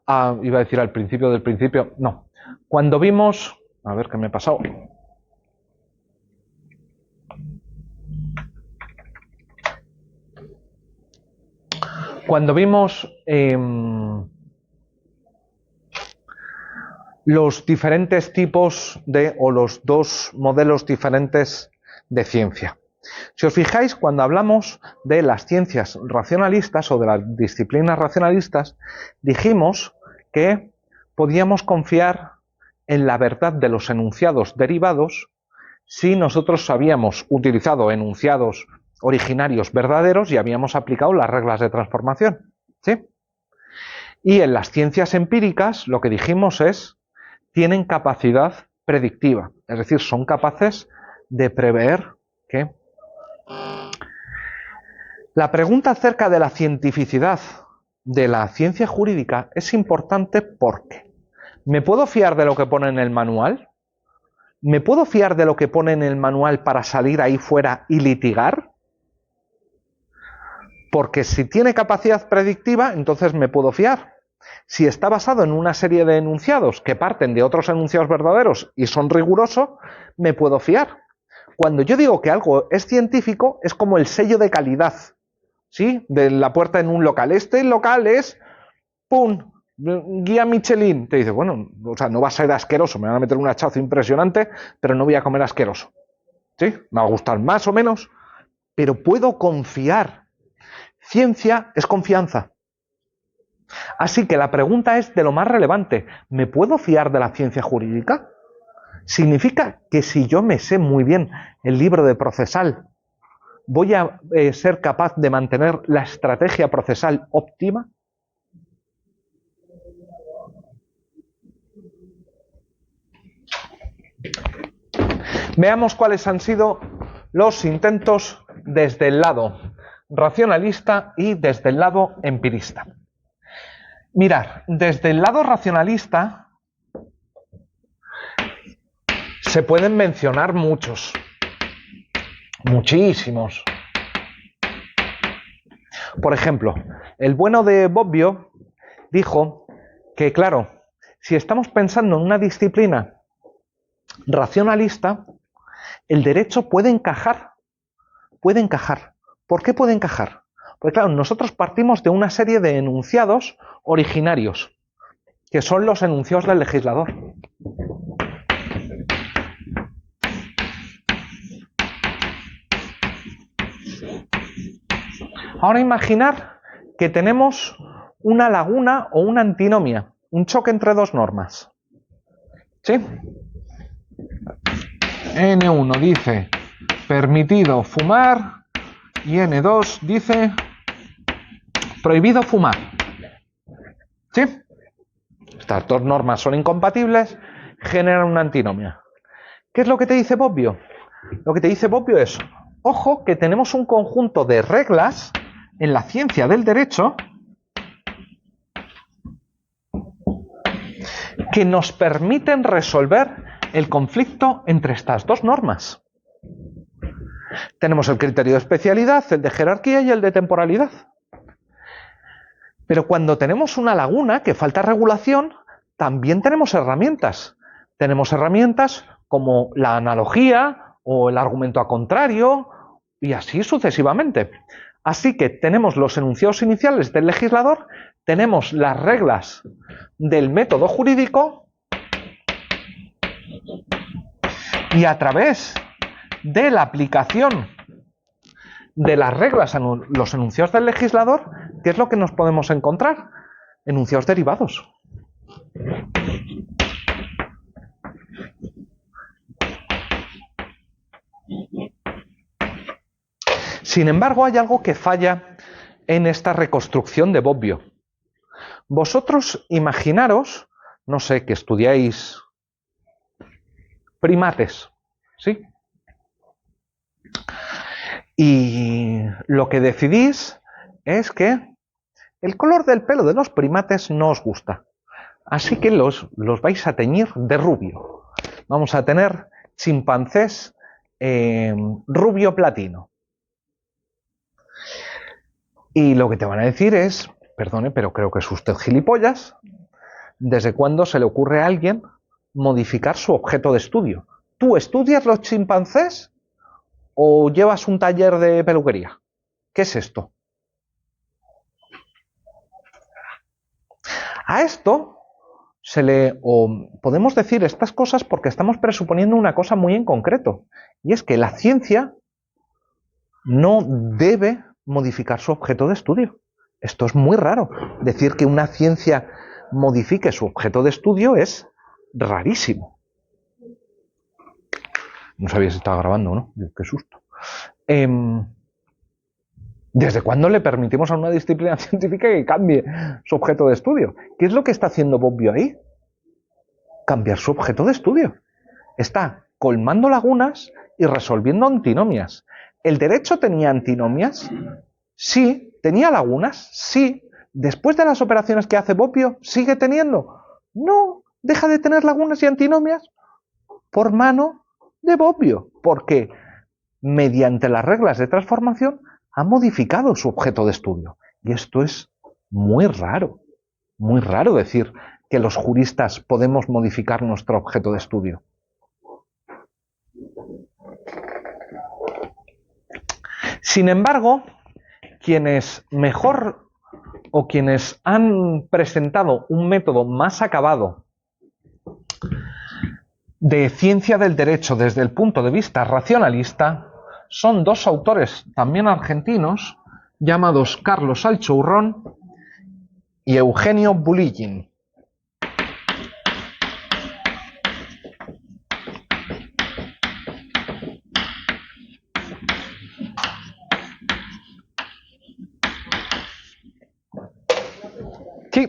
a, iba a decir al principio del principio, no. Cuando vimos, a ver qué me he pasado. Cuando vimos los diferentes tipos o los dos modelos diferentes de ciencia. Si os fijáis, cuando hablamos de las ciencias racionalistas o de las disciplinas racionalistas, dijimos que podíamos confiar en la verdad de los enunciados derivados si nosotros habíamos utilizado enunciados originarios verdaderos y habíamos aplicado las reglas de transformación. ¿Sí? Y en las ciencias empíricas lo que dijimos es, tienen capacidad predictiva, es decir, son capaces de prever que... La pregunta acerca de la cientificidad de la ciencia jurídica es importante porque ¿me puedo fiar de lo que pone en el manual? ¿Me puedo fiar de lo que pone en el manual para salir ahí fuera y litigar? Porque si tiene capacidad predictiva, entonces me puedo fiar. Si está basado en una serie de enunciados que parten de otros enunciados verdaderos y son rigurosos, me puedo fiar. Cuando yo digo que algo es científico, es como el sello de calidad, ¿sí? De la puerta en un local. Este local es, ¡pum!, guía Michelin. Te dice, bueno, o sea, no va a ser asqueroso, me van a meter un hachazo impresionante, pero no voy a comer asqueroso. ¿Sí? Me va a gustar más o menos, pero puedo confiar. Ciencia es confianza. Así que la pregunta es de lo más relevante. ¿Me puedo fiar de la ciencia jurídica? ¿Significa que si yo me sé muy bien el libro de procesal, voy a ser capaz de mantener la estrategia procesal óptima? Veamos cuáles han sido los intentos desde el lado racionalista y desde el lado empirista. Mirad, desde el lado racionalista se pueden mencionar muchos, muchísimos. Por ejemplo, el bueno de Bobbio dijo que, claro, si estamos pensando en una disciplina racionalista, el derecho puede encajar. Puede encajar. ¿Por qué puede encajar? Porque claro, nosotros partimos de una serie de enunciados originarios, que son los enunciados del legislador. Ahora imaginar que tenemos una laguna o una antinomia, un choque entre dos normas. ¿Sí? N1 dice permitido fumar y N2 dice prohibido fumar. ¿Sí? Estas dos normas son incompatibles, generan una antinomia. ¿Qué es lo que te dice Bobbio? Lo que te dice Bobbio es, ojo, que tenemos un conjunto de reglas en la ciencia del derecho que nos permiten resolver el conflicto entre estas dos normas. Tenemos el criterio de especialidad, el de jerarquía y el de temporalidad. Pero cuando tenemos una laguna que falta regulación, también tenemos herramientas. Tenemos herramientas como la analogía o el argumento a contrario y así sucesivamente. Así que tenemos los enunciados iniciales del legislador, tenemos las reglas del método jurídico y a través de la aplicación de las reglas a los enunciados del legislador, ¿qué es lo que nos podemos encontrar? Enunciados derivados. Sin embargo, hay algo que falla en esta reconstrucción de Bobbio. Vosotros imaginaros, no sé, que estudiáis primates, ¿sí? Y lo que decidís es que el color del pelo de los primates no os gusta. Así que los vais a teñir de rubio. Vamos a tener chimpancés rubio platino. Y lo que te van a decir es, perdone, pero creo que es usted gilipollas. ¿Desde cuándo se le ocurre a alguien modificar su objeto de estudio? ¿Tú estudias los chimpancés o llevas un taller de peluquería? ¿Qué es esto? A esto podemos decir estas cosas porque estamos presuponiendo una cosa muy en concreto, y es que la ciencia no debe modificar su objeto de estudio. Esto es muy raro. Decir que una ciencia modifique su objeto de estudio es rarísimo. No sabía si estaba grabando, ¿no? Qué susto. ¿Desde cuándo le permitimos a una disciplina científica que cambie su objeto de estudio? ¿Qué es lo que está haciendo Bobbio ahí? Cambiar su objeto de estudio. Está colmando lagunas y resolviendo antinomias. ¿El derecho tenía antinomias? Sí. ¿Tenía lagunas? Sí. ¿Después de las operaciones que hace Bobbio, sigue teniendo? No. Deja de tener lagunas y antinomias por mano de Bobbio, porque mediante las reglas de transformación ha modificado su objeto de estudio. Y esto es muy raro decir que los juristas podemos modificar nuestro objeto de estudio. Sin embargo, quienes mejor o quienes han presentado un método más acabado de ciencia del derecho desde el punto de vista racionalista son dos autores también argentinos llamados Carlos Alchourrón y Eugenio Buligin. Sí.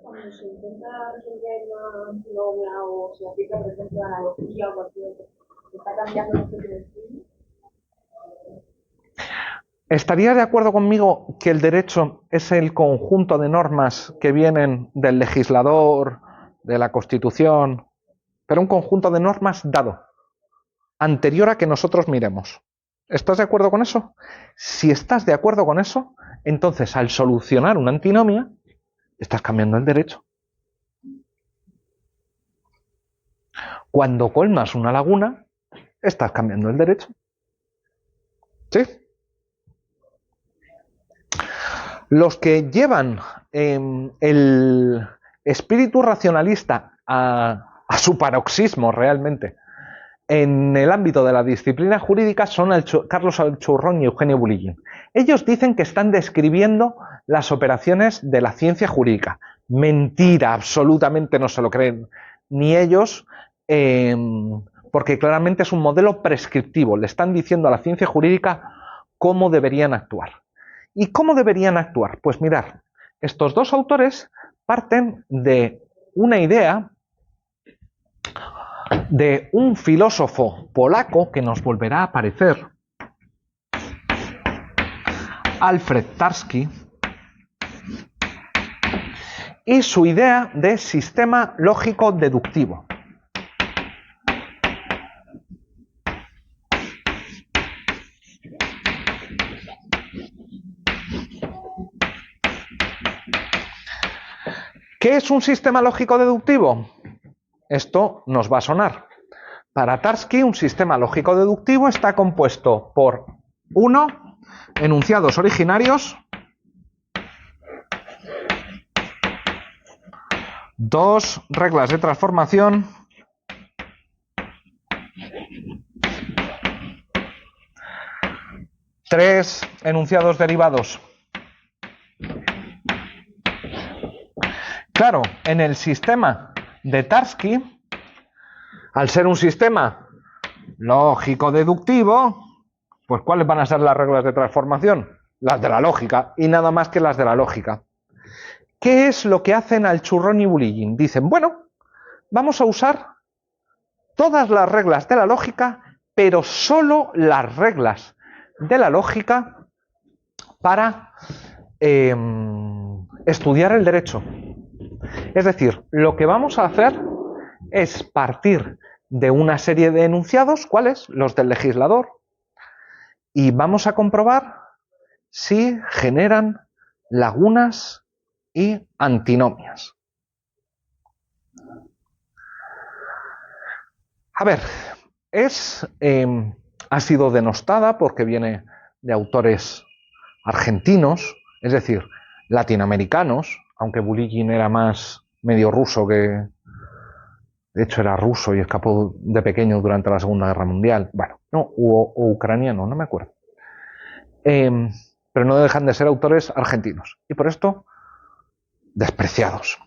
Cuando se intenta resolver una antinomia o se aplica, por ejemplo, la analogía o cualquier otro, ¿está cambiando el objeto de estudio? ¿Estaría de acuerdo conmigo que el derecho es el conjunto de normas que vienen del legislador, de la Constitución, pero un conjunto de normas dado, anterior a que nosotros miremos? ¿Estás de acuerdo con eso? Si estás de acuerdo con eso, entonces al solucionar una antinomia, estás cambiando el derecho. Cuando colmas una laguna, estás cambiando el derecho. ¿Sí? Los que llevan el espíritu racionalista a su paroxismo realmente en el ámbito de la disciplina jurídica son Carlos Alchurrón y Eugenio Bulligin. Ellos dicen que están describiendo las operaciones de la ciencia jurídica. Mentira, absolutamente no se lo creen ni ellos, porque claramente es un modelo prescriptivo. Le están diciendo a la ciencia jurídica cómo deberían actuar. ¿Y cómo deberían actuar? Pues mirad, estos dos autores parten de una idea de un filósofo polaco que nos volverá a aparecer, Alfred Tarski, y su idea de sistema lógico deductivo. ¿Qué es un sistema lógico deductivo? Esto nos va a sonar. Para Tarski, un sistema lógico deductivo está compuesto por 1. Enunciados originarios, 2. Reglas de transformación, 3. Enunciados derivados. Claro, en el sistema de Tarski, al ser un sistema lógico-deductivo, pues ¿cuáles van a ser las reglas de transformación? Las de la lógica, y nada más que las de la lógica. ¿Qué es lo que hacen Alchurrón y Bulligin? Dicen, bueno, vamos a usar todas las reglas de la lógica, pero solo las reglas de la lógica para estudiar el derecho. Es decir, lo que vamos a hacer es partir de una serie de enunciados, ¿cuáles? Los del legislador, y vamos a comprobar si generan lagunas y antinomias. A ver, ha sido denostada porque viene de autores argentinos, es decir, latinoamericanos, aunque Bulligin era más medio ruso que... De hecho era ruso y escapó de pequeño durante la Segunda Guerra Mundial. Bueno, no, o ucraniano, no me acuerdo. Pero no dejan de ser autores argentinos. Y por esto, despreciados.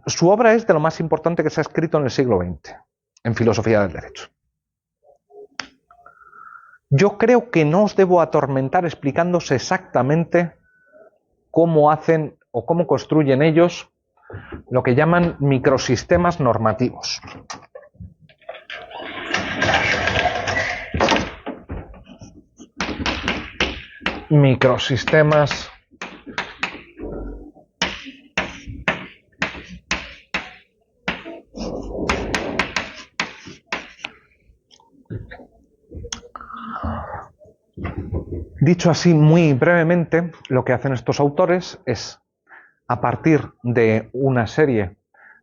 Su obra es de lo más importante que se ha escrito en el siglo XX, en filosofía del derecho. Yo creo que no os debo atormentar explicándose exactamente cómo hacen o cómo construyen ellos lo que llaman microsistemas normativos. Microsistemas dicho así muy brevemente, lo que hacen estos autores es, a partir de una serie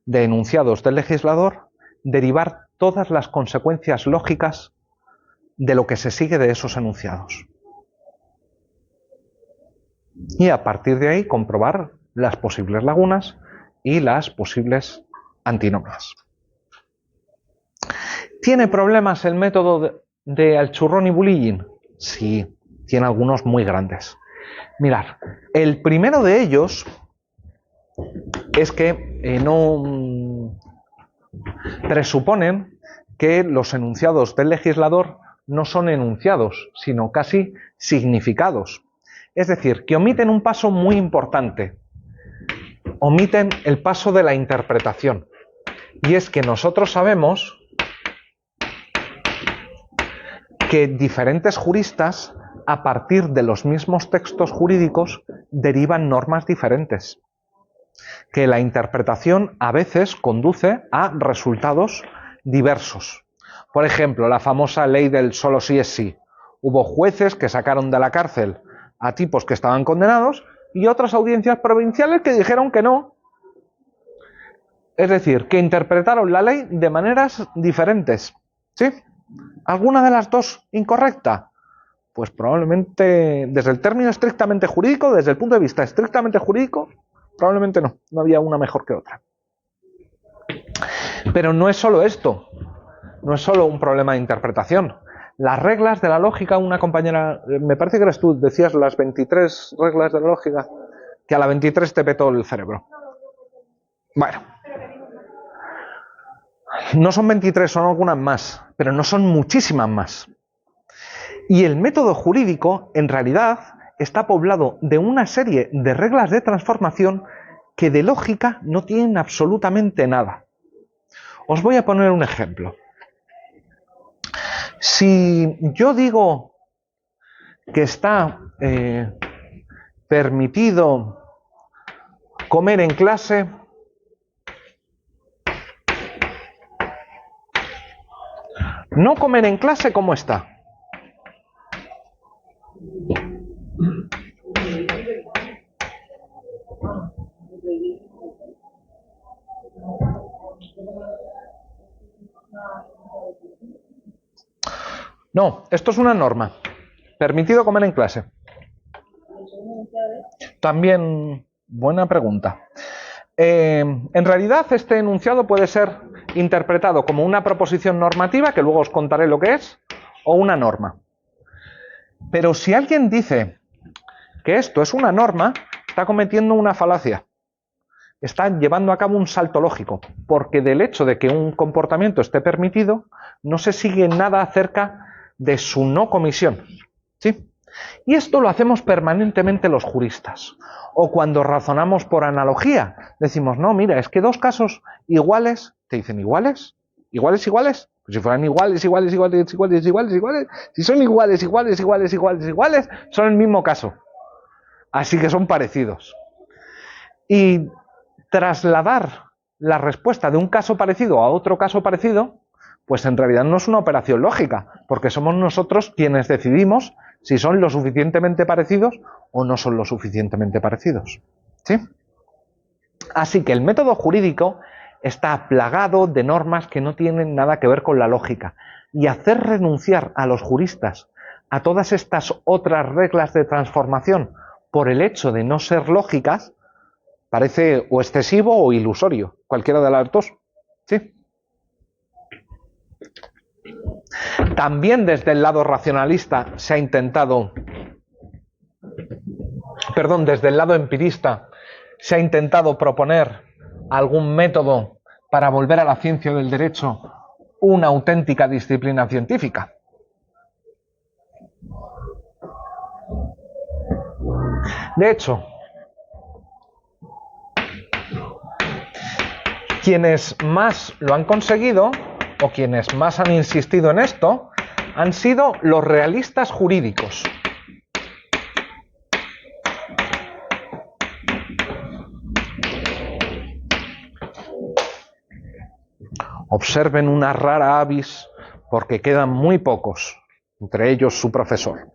de enunciados del legislador, derivar todas las consecuencias lógicas de lo que se sigue de esos enunciados. Y a partir de ahí comprobar las posibles lagunas y las posibles antinomias. ¿Tiene problemas el método de Alchurrón y Bulligin? Sí, tiene algunos muy grandes. Mirad, el primero de ellos es que no presuponen que los enunciados del legislador no son enunciados, sino casi significados. Es decir, que omiten un paso muy importante. Omiten el paso de la interpretación. Y es que nosotros sabemos que diferentes juristas, a partir de los mismos textos jurídicos, derivan normas diferentes. Que la interpretación a veces conduce a resultados diversos. Por ejemplo, la famosa ley del solo sí es sí. Hubo jueces que sacaron de la cárcel a tipos que estaban condenados y otras audiencias provinciales que dijeron que no. Es decir, que interpretaron la ley de maneras diferentes. ¿Sí? ¿Alguna de las dos incorrecta? Pues probablemente, desde el término estrictamente jurídico, desde el punto de vista estrictamente jurídico, probablemente no. No había una mejor que otra. Pero no es solo esto. No es solo un problema de interpretación. Las reglas de la lógica, una compañera, me parece que eres tú, decías las 23 reglas de la lógica, que a la 23 te petó el cerebro. Bueno. No son 23, son algunas más, pero no son muchísimas más. Y el método jurídico, en realidad, está poblado de una serie de reglas de transformación que de lógica no tienen absolutamente nada. Os voy a poner un ejemplo. Si yo digo que está permitido comer en clase, no comer en clase, ¿cómo está? No, esto es una norma. Permitido comer en clase. También, buena pregunta. En realidad, este enunciado puede ser interpretado como una proposición normativa, que luego os contaré lo que es, o una norma. Pero si alguien dice que esto es una norma, está cometiendo una falacia. Está llevando a cabo un salto lógico, porque del hecho de que un comportamiento esté permitido, no se sigue nada acerca de su no comisión. ¿Sí? Y esto lo hacemos permanentemente los juristas. O cuando razonamos por analogía, decimos, no, mira, es que dos casos iguales, te dicen iguales, iguales, iguales. Pues si fueran iguales, iguales, iguales, iguales, iguales, iguales, si son iguales, iguales, iguales, iguales, iguales, son el mismo caso. Así que son parecidos. Y trasladar la respuesta de un caso parecido a otro caso parecido, pues en realidad no es una operación lógica, porque somos nosotros quienes decidimos si son lo suficientemente parecidos o no son lo suficientemente parecidos. ¿Sí? Así que el método jurídico está plagado de normas que no tienen nada que ver con la lógica. Y hacer renunciar a los juristas a todas estas otras reglas de transformación por el hecho de no ser lógicas parece o excesivo o ilusorio, cualquiera de las dos. ¿Sí? También desde el lado racionalista se ha intentado, desde el lado empirista se ha intentado proponer algún método para volver a la ciencia del derecho una auténtica disciplina científica. De hecho, quienes más lo han conseguido, o quienes más han insistido en esto, han sido los realistas jurídicos. Observen una rara avis, porque quedan muy pocos, entre ellos su profesor.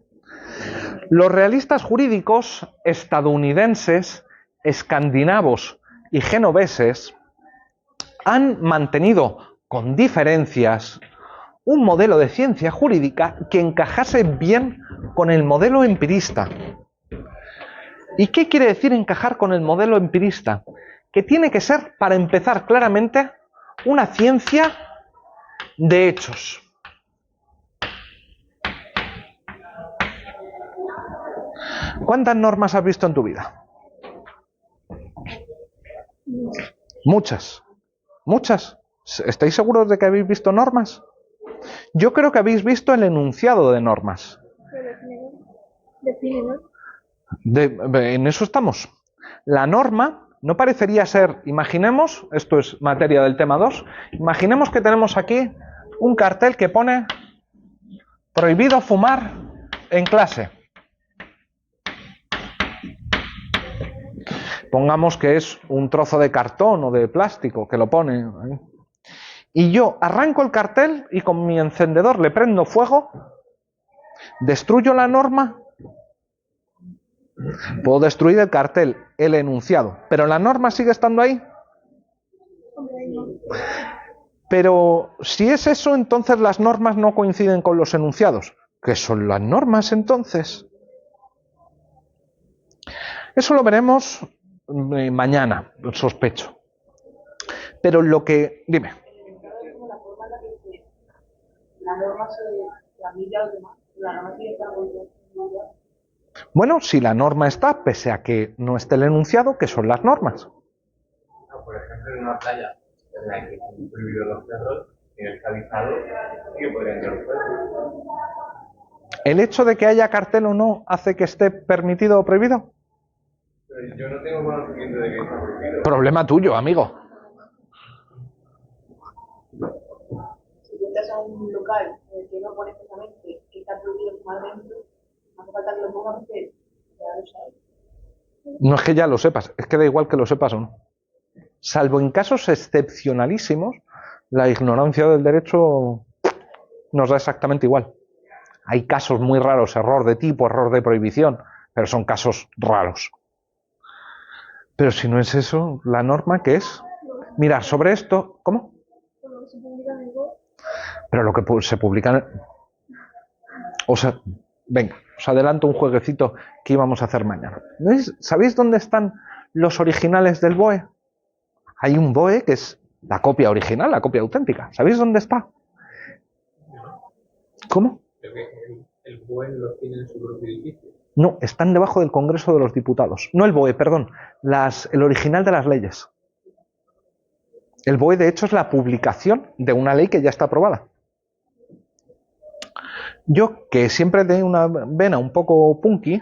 Los realistas jurídicos estadounidenses, escandinavos y genoveses han mantenido, con diferencias, un modelo de ciencia jurídica que encajase bien con el modelo empirista. ¿Y qué quiere decir encajar con el modelo empirista? Que tiene que ser, para empezar claramente, una ciencia de hechos. ¿Cuántas normas has visto en tu vida? Muchas. ¿Muchas? ¿Estáis seguros de que habéis visto normas? Yo creo que habéis visto el enunciado de normas. En eso estamos. La norma no parecería ser, imaginemos, esto es materia del tema 2, imaginemos que tenemos aquí un cartel que pone prohibido fumar en clase. Pongamos que es un trozo de cartón o de plástico que lo pone ahí. Y yo arranco el cartel y con mi encendedor le prendo fuego, destruyo la norma. Puedo destruir el cartel, el enunciado, pero la norma sigue estando ahí. Pero si es eso, entonces las normas no coinciden con los enunciados. ¿Qué son las normas entonces? Eso lo veremos mañana, sospecho. Pero lo que... Dime. Es como la forma en la que la norma se transmite a los demás. La norma tiene que estar. Bueno, si la norma está, pese a que no esté el enunciado, ¿qué son las normas? Por ejemplo, en una playa en la que están prohibidos los perros, en el avisado, sí que podrían ser los perros. ¿El hecho de que haya cartel o no hace que esté permitido o prohibido? Pero yo no tengo conocimiento de que está prohibido. Problema tuyo, amigo. Si tú entras a un local en el que no pone expresamente que está prohibido fumar dentro, no hace falta que lo ponga porque ya lo sabes. No es que ya lo sepas, es que da igual que lo sepas o no. Salvo en casos excepcionalísimos, la ignorancia del derecho nos da exactamente igual. Hay casos muy raros, error de tipo, error de prohibición, pero son casos raros. Pero si no es eso, la norma, ¿qué es? Mira, sobre esto, ¿cómo? Pero lo que se publica... O sea, venga, os adelanto un jueguecito que íbamos a hacer mañana. ¿Sabéis dónde están los originales del BOE? Hay un BOE que es la copia original, la copia auténtica. ¿Sabéis dónde está? ¿Cómo? El BOE lo tiene en su propio edificio. No, están debajo del Congreso de los Diputados. No el BOE, perdón. El original de las leyes. El BOE, de hecho, es la publicación de una ley que ya está aprobada. Yo, que siempre tengo una vena un poco punky,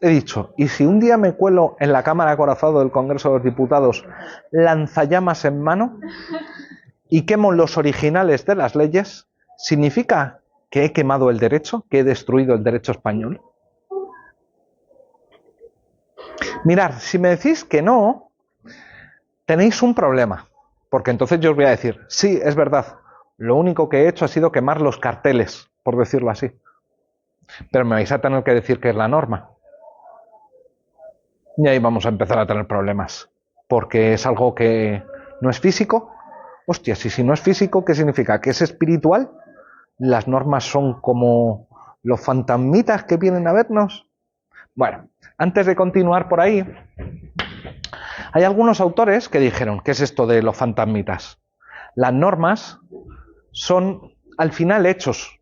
he dicho, ¿y si un día me cuelo en la Cámara Acorazado del Congreso de los Diputados, lanzallamas en mano, y quemo los originales de las leyes? ¿Significa que he quemado el derecho, que he destruido el derecho español? Mirad, si me decís que no, tenéis un problema, porque entonces yo os voy a decir, sí, es verdad, lo único que he hecho ha sido quemar los carteles, por decirlo así. Pero me vais a tener que decir que es la norma. Y ahí vamos a empezar a tener problemas, porque es algo que no es físico. Hostias, y si no es físico, ¿qué significa? ¿Que es espiritual? ¿Las normas son como los fantasmitas que vienen a vernos? Bueno, antes de continuar por ahí, hay algunos autores que dijeron, ¿qué es esto de los fantasmitas? Las normas son, al final, hechos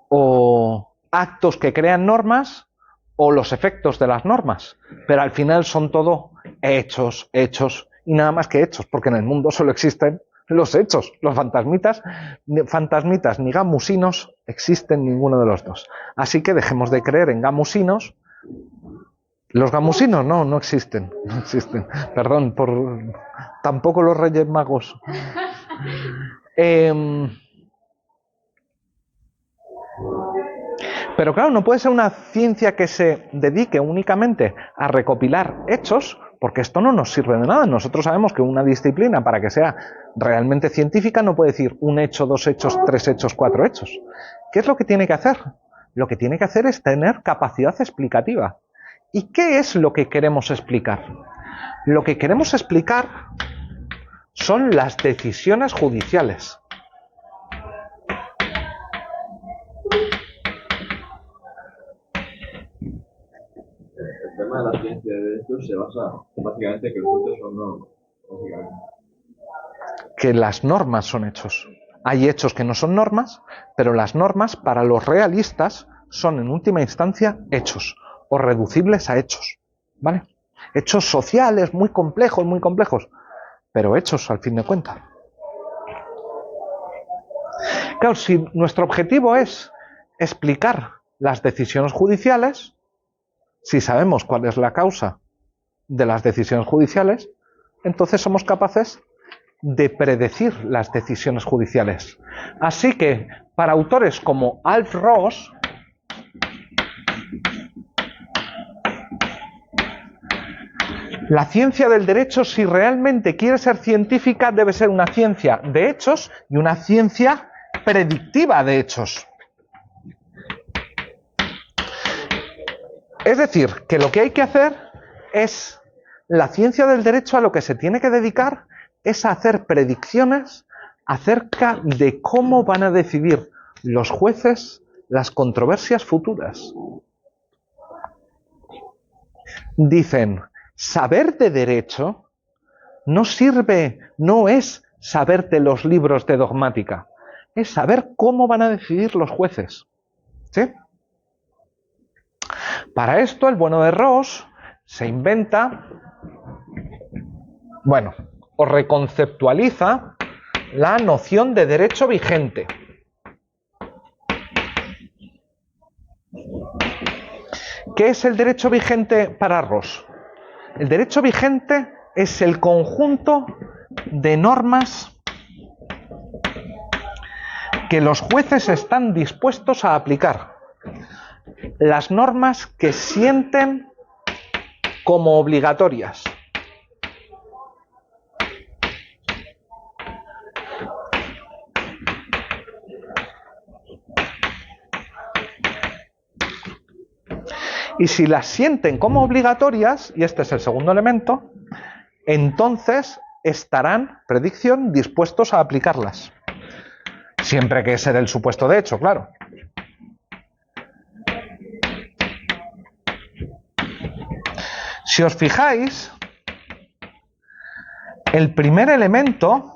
o actos que crean normas o los efectos de las normas, pero al final son todo hechos y nada más que hechos, porque en el mundo solo existen los hechos. Los fantasmitas ni gamusinos existen ninguno de los dos. Así que dejemos de creer en gamusinos. Los gamusinos no existen, no existen. Perdón, tampoco los Reyes Magos. Pero claro, no puede ser una ciencia que se dedique únicamente a recopilar hechos, porque esto no nos sirve de nada. Nosotros sabemos que una disciplina, para que sea realmente científica, no puede decir un hecho, dos hechos, tres hechos, cuatro hechos. ¿Qué es lo que tiene que hacer? Lo que tiene que hacer es tener capacidad explicativa. ¿Y qué es lo que queremos explicar? Lo que queremos explicar son las decisiones judiciales. El tema de la ciencia de derechos se basa básicamente en que los hechos son normas, básicamente. Que las normas son hechos. Hay hechos que no son normas, pero las normas para los realistas son en última instancia hechos o reducibles a hechos, ¿vale? Hechos sociales muy complejos, pero hechos al fin de cuentas. Claro, si nuestro objetivo es explicar las decisiones judiciales, si sabemos cuál es la causa de las decisiones judiciales, entonces somos capaces de predecir las decisiones judiciales. Así que, para autores como Alf Ross, la ciencia del derecho, si realmente quiere ser científica, debe ser una ciencia de hechos y una ciencia predictiva de hechos. Es decir, que lo que hay que hacer es la ciencia del derecho a lo que se tiene que dedicar es hacer predicciones acerca de cómo van a decidir los jueces las controversias futuras. Dicen, saber de derecho no sirve, no es saberte los libros de dogmática, es saber cómo van a decidir los jueces. ¿Sí? Para esto, el bueno de Rawls se inventa, bueno, o reconceptualiza la noción de derecho vigente. ¿Qué es el derecho vigente para Rawls? El derecho vigente es el conjunto de normas que los jueces están dispuestos a aplicar. Las normas que sienten como obligatorias. Y si las sienten como obligatorias, y este es el segundo elemento, entonces estarán, predicción, dispuestos a aplicarlas. Siempre que ese dé el supuesto de hecho, claro. Si os fijáis, el primer elemento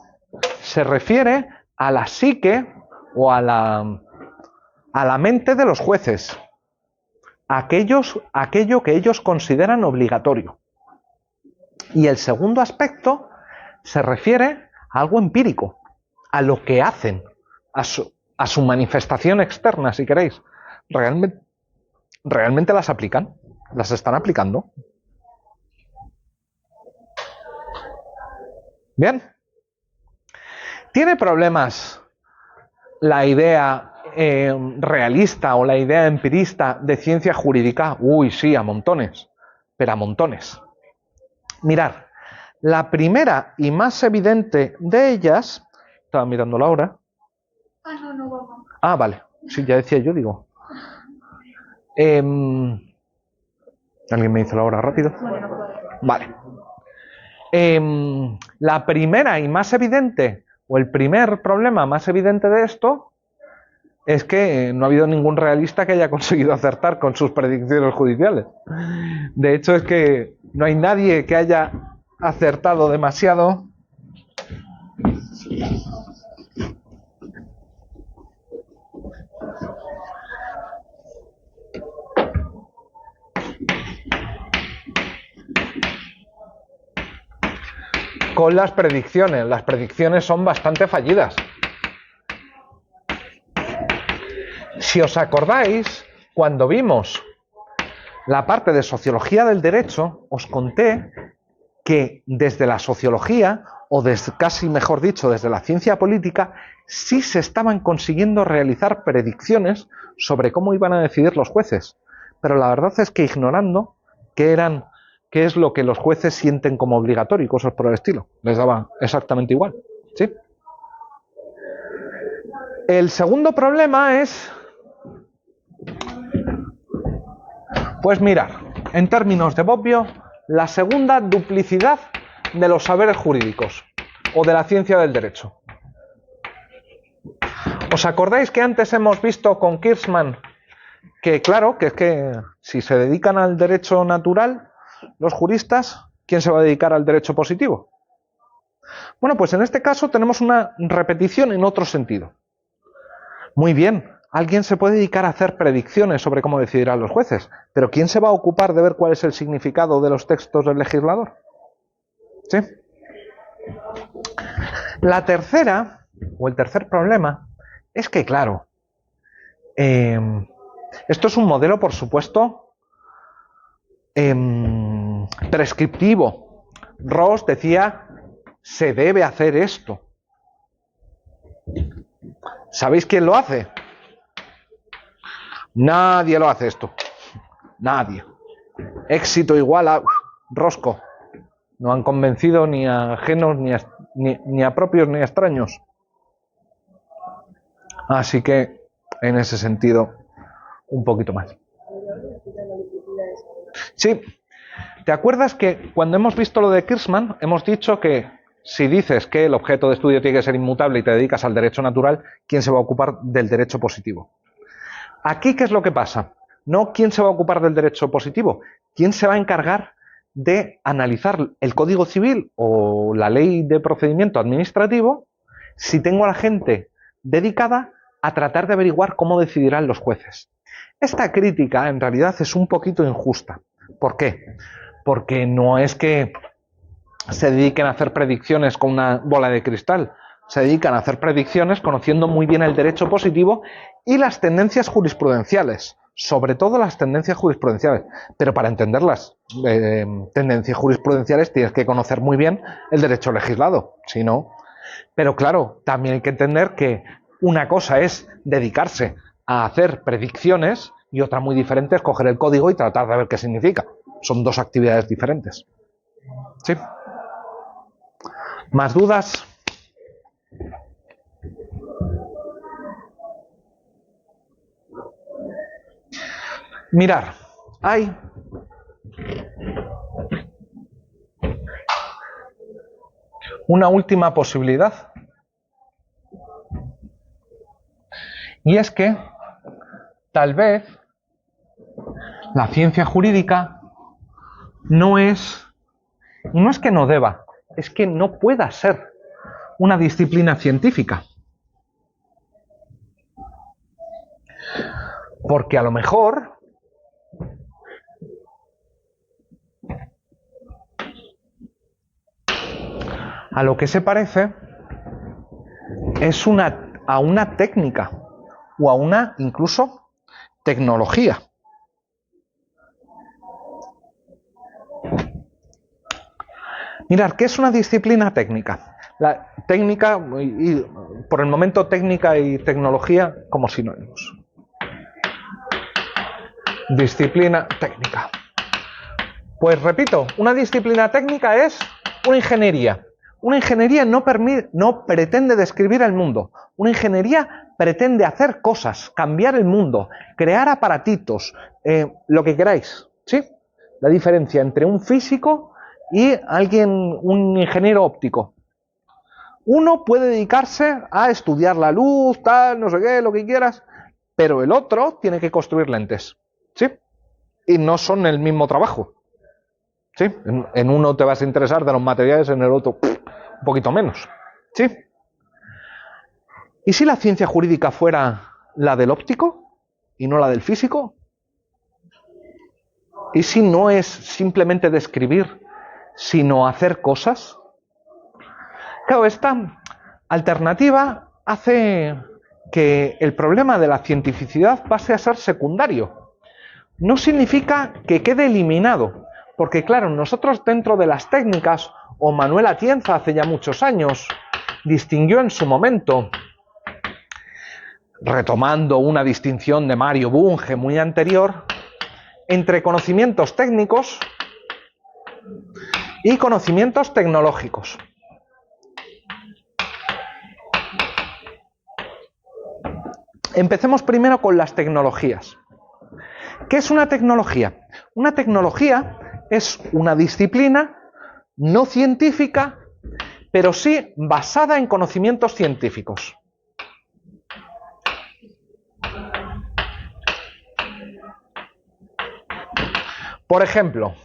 se refiere a la psique o a la mente de los jueces. Aquello que ellos consideran obligatorio. Y el segundo aspecto se refiere a algo empírico, a lo que hacen, a su manifestación externa, si queréis. ¿Realmente las aplican? ¿Las están aplicando? Bien. ¿Tiene problemas la idea realista o la idea empirista de ciencia jurídica? Uy, sí, a montones, pero a montones. Mirad, la primera y más evidente de ellas, estaba mirando la hora. No vamos. Ah, vale, sí, ya decía yo, digo. ¿Alguien me dice la hora rápido? Vale. La primera y más evidente, o el primer problema más evidente de esto, es que no ha habido ningún realista que haya conseguido acertar con sus predicciones judiciales. De hecho, es que no hay nadie que haya acertado demasiado. Con las predicciones. Las predicciones son bastante fallidas. Si os acordáis, cuando vimos la parte de sociología del derecho, os conté que desde la sociología, o casi mejor dicho, desde la ciencia política, sí se estaban consiguiendo realizar predicciones sobre cómo iban a decidir los jueces. Pero la verdad es que ignorando qué es lo que los jueces sienten como obligatorio y cosas por el estilo. Les daba exactamente igual. ¿Sí? El segundo problema es, pues mirar, en términos de Bobbio, la segunda duplicidad de los saberes jurídicos o de la ciencia del derecho. ¿Os acordáis que antes hemos visto con Kirchmann que, claro, que es que si se dedican al derecho natural, los juristas, ¿quién se va a dedicar al derecho positivo? Bueno, pues en este caso tenemos una repetición en otro sentido. Muy bien, alguien se puede dedicar a hacer predicciones sobre cómo decidirán los jueces, pero ¿quién se va a ocupar de ver cuál es el significado de los textos del legislador? ¿Sí? La tercera, o el tercer problema, es que, claro, esto es un modelo, por supuesto, prescriptivo. Rawls decía, se debe hacer esto. ¿Sabéis quién lo hace? Nadie lo hace esto. Nadie. Éxito igual a rosco. No han convencido ni a ajenos, ni a propios, ni a extraños. Así que, en ese sentido, un poquito más. Sí. ¿Te acuerdas que cuando hemos visto lo de Kirchmann, hemos dicho que Si dices que el objeto de estudio tiene que ser inmutable y te dedicas al derecho natural, ¿quién se va a ocupar del derecho positivo? Aquí, ¿qué es lo que pasa? No quién se va a ocupar del derecho positivo, quién se va a encargar de analizar el Código Civil o la Ley de Procedimiento Administrativo si tengo a la gente dedicada a tratar de averiguar cómo decidirán los jueces. Esta crítica en realidad es un poquito injusta. ¿Por qué? Porque no es que se dediquen a hacer predicciones con una bola de cristal, se dedican a hacer predicciones conociendo muy bien el derecho positivo y las tendencias jurisprudenciales, sobre todo las tendencias jurisprudenciales. Pero para entender las tendencias jurisprudenciales tienes que conocer muy bien el derecho legislado, si no. Pero claro, también hay que entender que una cosa es dedicarse a hacer predicciones y otra muy diferente es coger el código y tratar de ver qué significa. Son dos actividades diferentes. ¿Sí? ¿Más dudas? Mirar, hay una última posibilidad. Y es que tal vez la ciencia jurídica no es que no deba, es que no pueda ser una disciplina científica. Porque a lo mejor a lo que se parece es a una técnica o a una incluso tecnología. Mirad, ¿qué es una disciplina técnica? La técnica, y por el momento técnica y tecnología como sinónimos. Disciplina técnica. Pues repito, una disciplina técnica es una ingeniería. Una ingeniería no pretende describir el mundo. Una ingeniería pretende hacer cosas, cambiar el mundo, crear aparatitos, lo que queráis. ¿Sí? La diferencia entre un físico y un ingeniero óptico. Uno puede dedicarse a estudiar la luz, tal, no sé qué, lo que quieras, pero el otro tiene que construir lentes. ¿Sí? Y no son el mismo trabajo. ¿Sí? En uno te vas a interesar de los materiales, en el otro un poquito menos. ¿Sí? ¿Y si la ciencia jurídica fuera la del óptico y no la del físico? ¿Y si no es simplemente describir, sino hacer cosas? Claro, esta alternativa hace que el problema de la cientificidad pase a ser secundario. No significa que quede eliminado, porque claro, nosotros dentro de las técnicas, o Manuel Atienza hace ya muchos años, distinguió en su momento, retomando una distinción de Mario Bunge muy anterior, entre conocimientos técnicos y conocimientos tecnológicos. Empecemos primero con las tecnologías. ¿Qué es una tecnología? Una tecnología es una disciplina no científica, pero sí basada en conocimientos científicos. Por ejemplo,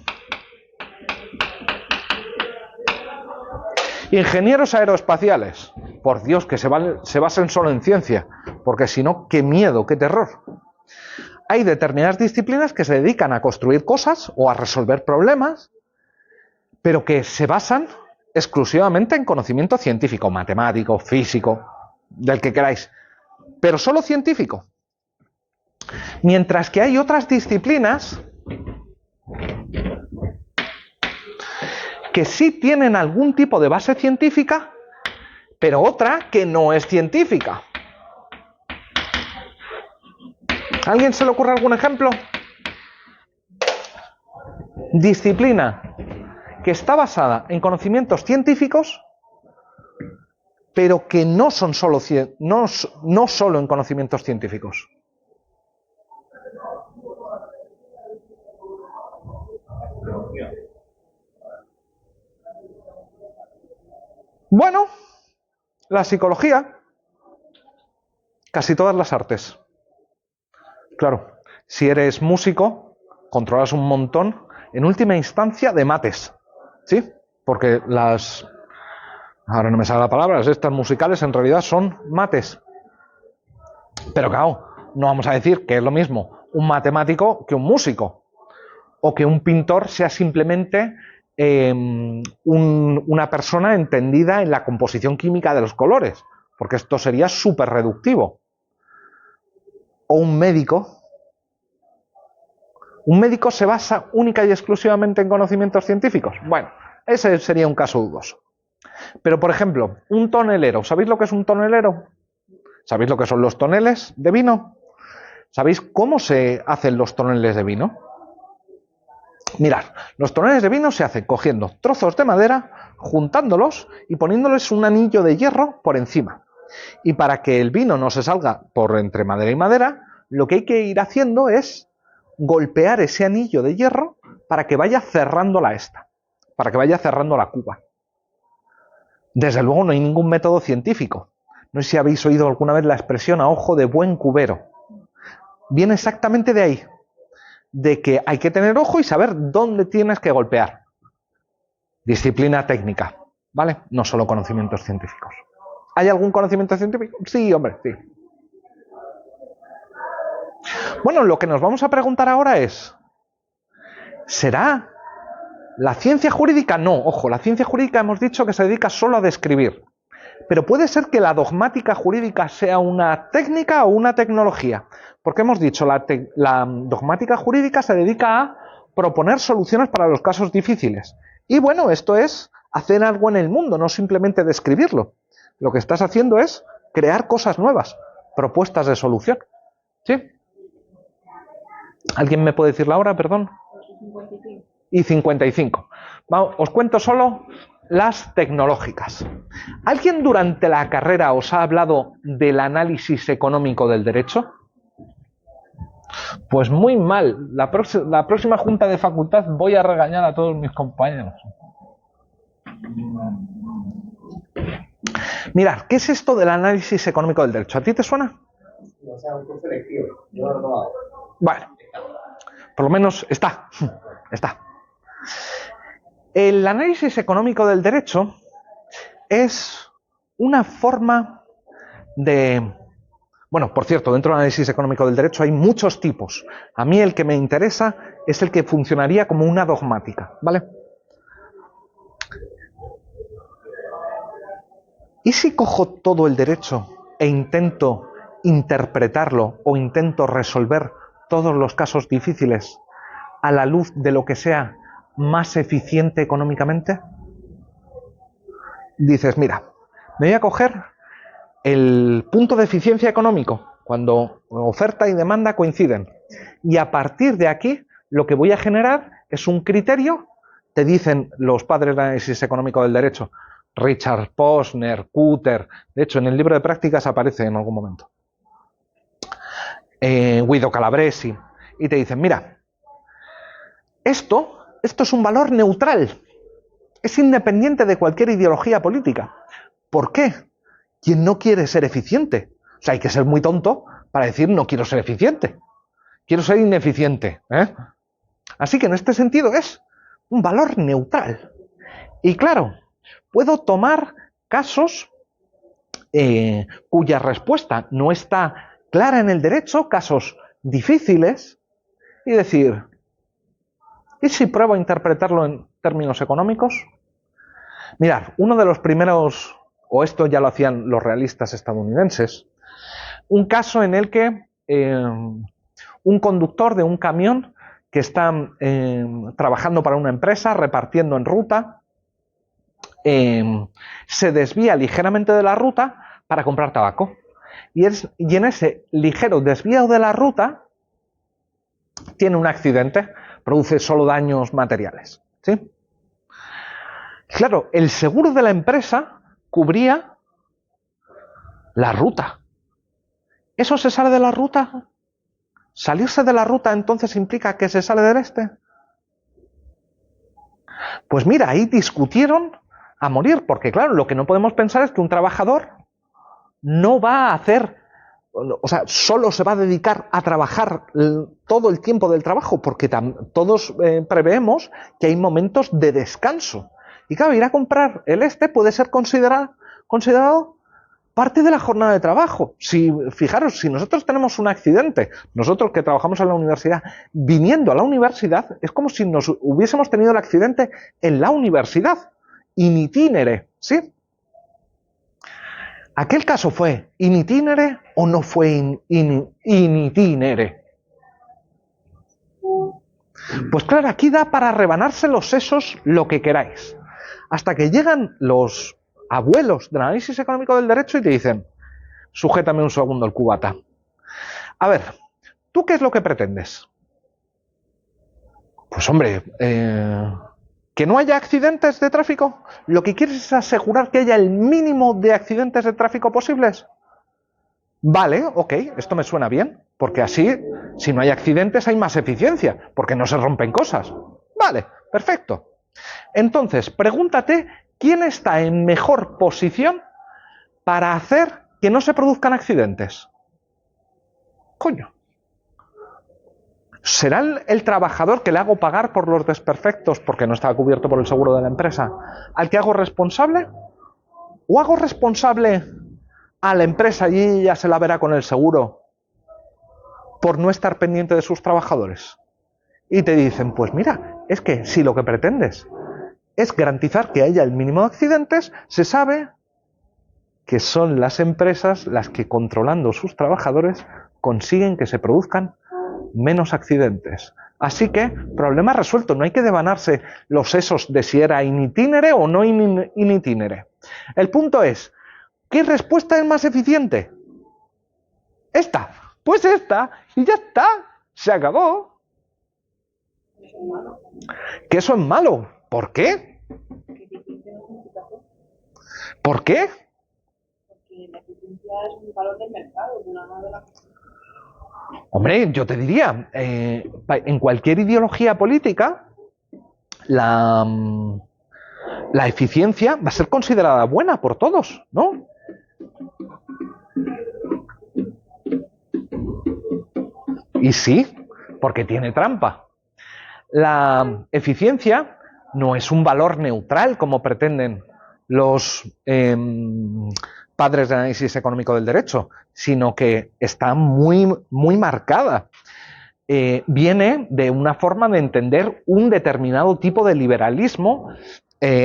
ingenieros aeroespaciales. Por Dios, que se basen solo en ciencia, porque si no, qué miedo, qué terror. Hay determinadas disciplinas que se dedican a construir cosas o a resolver problemas, pero que se basan exclusivamente en conocimiento científico, matemático, físico, del que queráis, pero solo científico. Mientras que hay otras disciplinas que sí tienen algún tipo de base científica, pero otra que no es científica. ¿A alguien se le ocurre algún ejemplo? Disciplina que está basada en conocimientos científicos, pero que no son solo en conocimientos científicos. Bueno, la psicología, casi todas las artes. Claro, si eres músico, controlas un montón, en última instancia, de mates, ¿sí? Porque ahora no me sale la palabra, las estas musicales en realidad son mates. Pero claro, no vamos a decir que es lo mismo un matemático que un músico, o que un pintor sea simplemente una persona entendida en la composición química de los colores, porque esto sería súper reductivo. O un médico. ¿Un médico se basa única y exclusivamente en conocimientos científicos? Bueno, ese sería un caso dudoso. Pero, por ejemplo, un tonelero. ¿Sabéis lo que es un tonelero? ¿Sabéis lo que son los toneles de vino? ¿Sabéis cómo se hacen los toneles de vino? Mirad, los toneles de vino se hacen cogiendo trozos de madera, juntándolos y poniéndoles un anillo de hierro por encima. Y para que el vino no se salga por entre madera y madera, lo que hay que ir haciendo es golpear ese anillo de hierro para que vaya cerrando para que vaya cerrando la cuba. Desde luego no hay ningún método científico. No sé si habéis oído alguna vez la expresión a ojo de buen cubero. Viene exactamente de ahí, de que hay que tener ojo y saber dónde tienes que golpear. Disciplina técnica, ¿vale? No solo conocimientos científicos. ¿Hay algún conocimiento científico? Sí, hombre, sí. Bueno, lo que nos vamos a preguntar ahora es, ¿será la ciencia jurídica? No, ojo, la ciencia jurídica hemos dicho que se dedica solo a describir. Pero puede ser que la dogmática jurídica sea una técnica o una tecnología. Porque hemos dicho, la dogmática jurídica se dedica a proponer soluciones para los casos difíciles. Y bueno, esto es hacer algo en el mundo, no simplemente describirlo. Lo que estás haciendo es crear cosas nuevas, propuestas de solución. ¿Sí? ¿Alguien me puede decir la hora, perdón? 55. Y 55. Vamos, os cuento solo las tecnológicas. ¿Alguien durante la carrera os ha hablado del análisis económico del derecho? Pues muy mal. La próxima junta de facultad voy a regañar a todos mis compañeros. Mirad, ¿qué es esto del análisis económico del derecho? ¿A ti te suena? O sea, un curso electivo. Yo no lo he tomado. Vale. Por lo menos está. El análisis económico del derecho es una forma de... Bueno, por cierto, dentro del análisis económico del derecho hay muchos tipos. A mí el que me interesa es el que funcionaría como una dogmática, ¿vale? ¿Y si cojo todo el derecho e intento interpretarlo o intento resolver todos los casos difíciles a la luz de lo que sea más eficiente económicamente? Dices, mira, me voy a coger el punto de eficiencia económico, cuando oferta y demanda coinciden. Y a partir de aquí, lo que voy a generar es un criterio, te dicen los padres del análisis económico del derecho, Richard Posner, Cutter, de hecho en el libro de prácticas aparece en algún momento, Guido Calabresi, y te dicen, mira, esto es un valor neutral, es independiente de cualquier ideología política. ¿Por qué? ¿Quién no quiere ser eficiente? O sea, hay que ser muy tonto para decir no quiero ser eficiente, quiero ser ineficiente, ¿eh? Así que en este sentido es un valor neutral. Y claro, puedo tomar casos cuya respuesta no está clara en el derecho, casos difíciles, y decir, ¿y si pruebo a interpretarlo en términos económicos? Mirad, uno de los primeros, o esto ya lo hacían los realistas estadounidenses, un caso en el que un conductor de un camión que está trabajando para una empresa, repartiendo en ruta, se desvía ligeramente de la ruta para comprar tabaco. Y en ese ligero desvío de la ruta tiene un accidente, produce solo daños materiales, ¿sí? Claro, el seguro de la empresa cubría la ruta. ¿Eso se sale de la ruta? ¿Salirse de la ruta entonces implica que se sale del este? Pues mira, ahí discutieron a morir, porque claro, lo que no podemos pensar es que un trabajador no va a hacer, o sea, solo se va a dedicar a trabajar todo el tiempo del trabajo, porque todos preveemos que hay momentos de descanso. Y claro, ir a comprar el puede ser considerado parte de la jornada de trabajo. Fijaros, si nosotros tenemos un accidente, nosotros que trabajamos en la universidad, viniendo a la universidad, es como si nos hubiésemos tenido el accidente en la universidad, in itinere, ¿sí? ¿Aquel caso fue in itinere o no fue in itinere? Pues claro, aquí da para rebanarse los sesos lo que queráis. Hasta que llegan los abuelos del análisis económico del derecho y te dicen, sujétame un segundo el cubata. A ver, ¿tú qué es lo que pretendes? Pues hombre, ¿que no haya accidentes de tráfico? ¿Lo que quieres es asegurar que haya el mínimo de accidentes de tráfico posibles? Vale, ok, esto me suena bien, porque así, si no hay accidentes, hay más eficiencia, porque no se rompen cosas. Vale, perfecto. Entonces, pregúntate quién está en mejor posición para hacer que no se produzcan accidentes. Coño. ¿Será el trabajador que le hago pagar por los desperfectos porque no estaba cubierto por el seguro de la empresa al que hago responsable? ¿O hago responsable a la empresa y ella se la verá con el seguro por no estar pendiente de sus trabajadores? Y te dicen, pues mira, es que si lo que pretendes es garantizar que haya el mínimo de accidentes, se sabe que son las empresas las que, controlando sus trabajadores, consiguen que se produzcan menos accidentes. Así que, problema resuelto, no hay que devanarse los sesos de si era in itinere o no in itinere. El punto es, ¿qué respuesta es más eficiente? Esta, pues esta, y ya está, se acabó. Que eso es malo. ¿Por qué? ¿Por qué? Porque la eficiencia es un valor del mercado, no de la... Hombre, yo te diría, en cualquier ideología política, la eficiencia va a ser considerada buena por todos, ¿no? Y sí, porque tiene trampa. La eficiencia no es un valor neutral como pretenden los padres de análisis económico del derecho, sino que está muy, muy marcada. Viene de una forma de entender un determinado tipo de liberalismo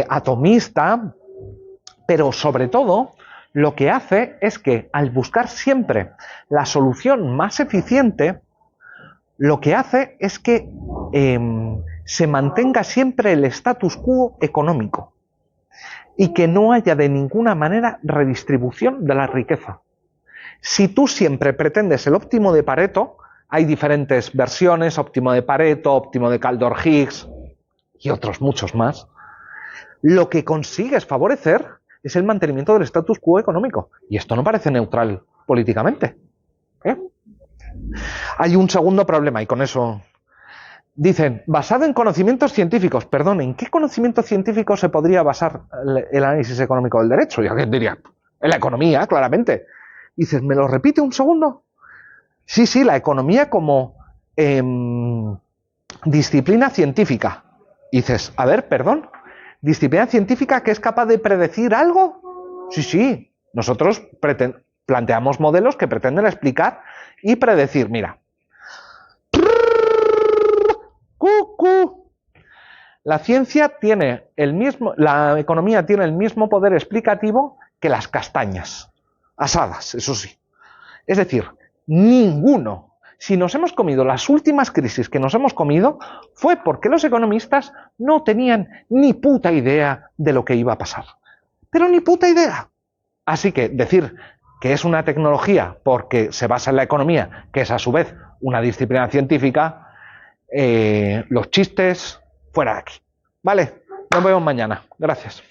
atomista, pero sobre todo lo que hace es que al buscar siempre la solución más eficiente, lo que hace es que se mantenga siempre el status quo económico y que no haya de ninguna manera redistribución de la riqueza. Si tú siempre pretendes el óptimo de Pareto, hay diferentes versiones, óptimo de Pareto, óptimo de Kaldor-Higgs y otros muchos más, lo que consigues favorecer es el mantenimiento del status quo económico. Y esto no parece neutral políticamente. Hay un segundo problema y con eso dicen, basado en conocimientos científicos. Perdón, ¿en qué conocimientos científicos se podría basar el análisis económico del derecho? Y alguien diría, en la economía, claramente. Y dices, ¿me lo repite un segundo? Sí, la economía como disciplina científica. Y dices, a ver, perdón, ¿disciplina científica que es capaz de predecir algo? Sí, nosotros planteamos modelos que pretenden explicar y predecir, mira. La ciencia tiene la economía tiene el mismo poder explicativo que las castañas asadas, eso sí. Es decir, ninguno. Si nos hemos comido las últimas crisis que nos hemos comido, fue porque los economistas no tenían ni puta idea de lo que iba a pasar. Pero ni puta idea. Así que decir que es una tecnología porque se basa en la economía, que es a su vez una disciplina científica, los chistes fuera de aquí. Vale, nos vemos mañana. Gracias.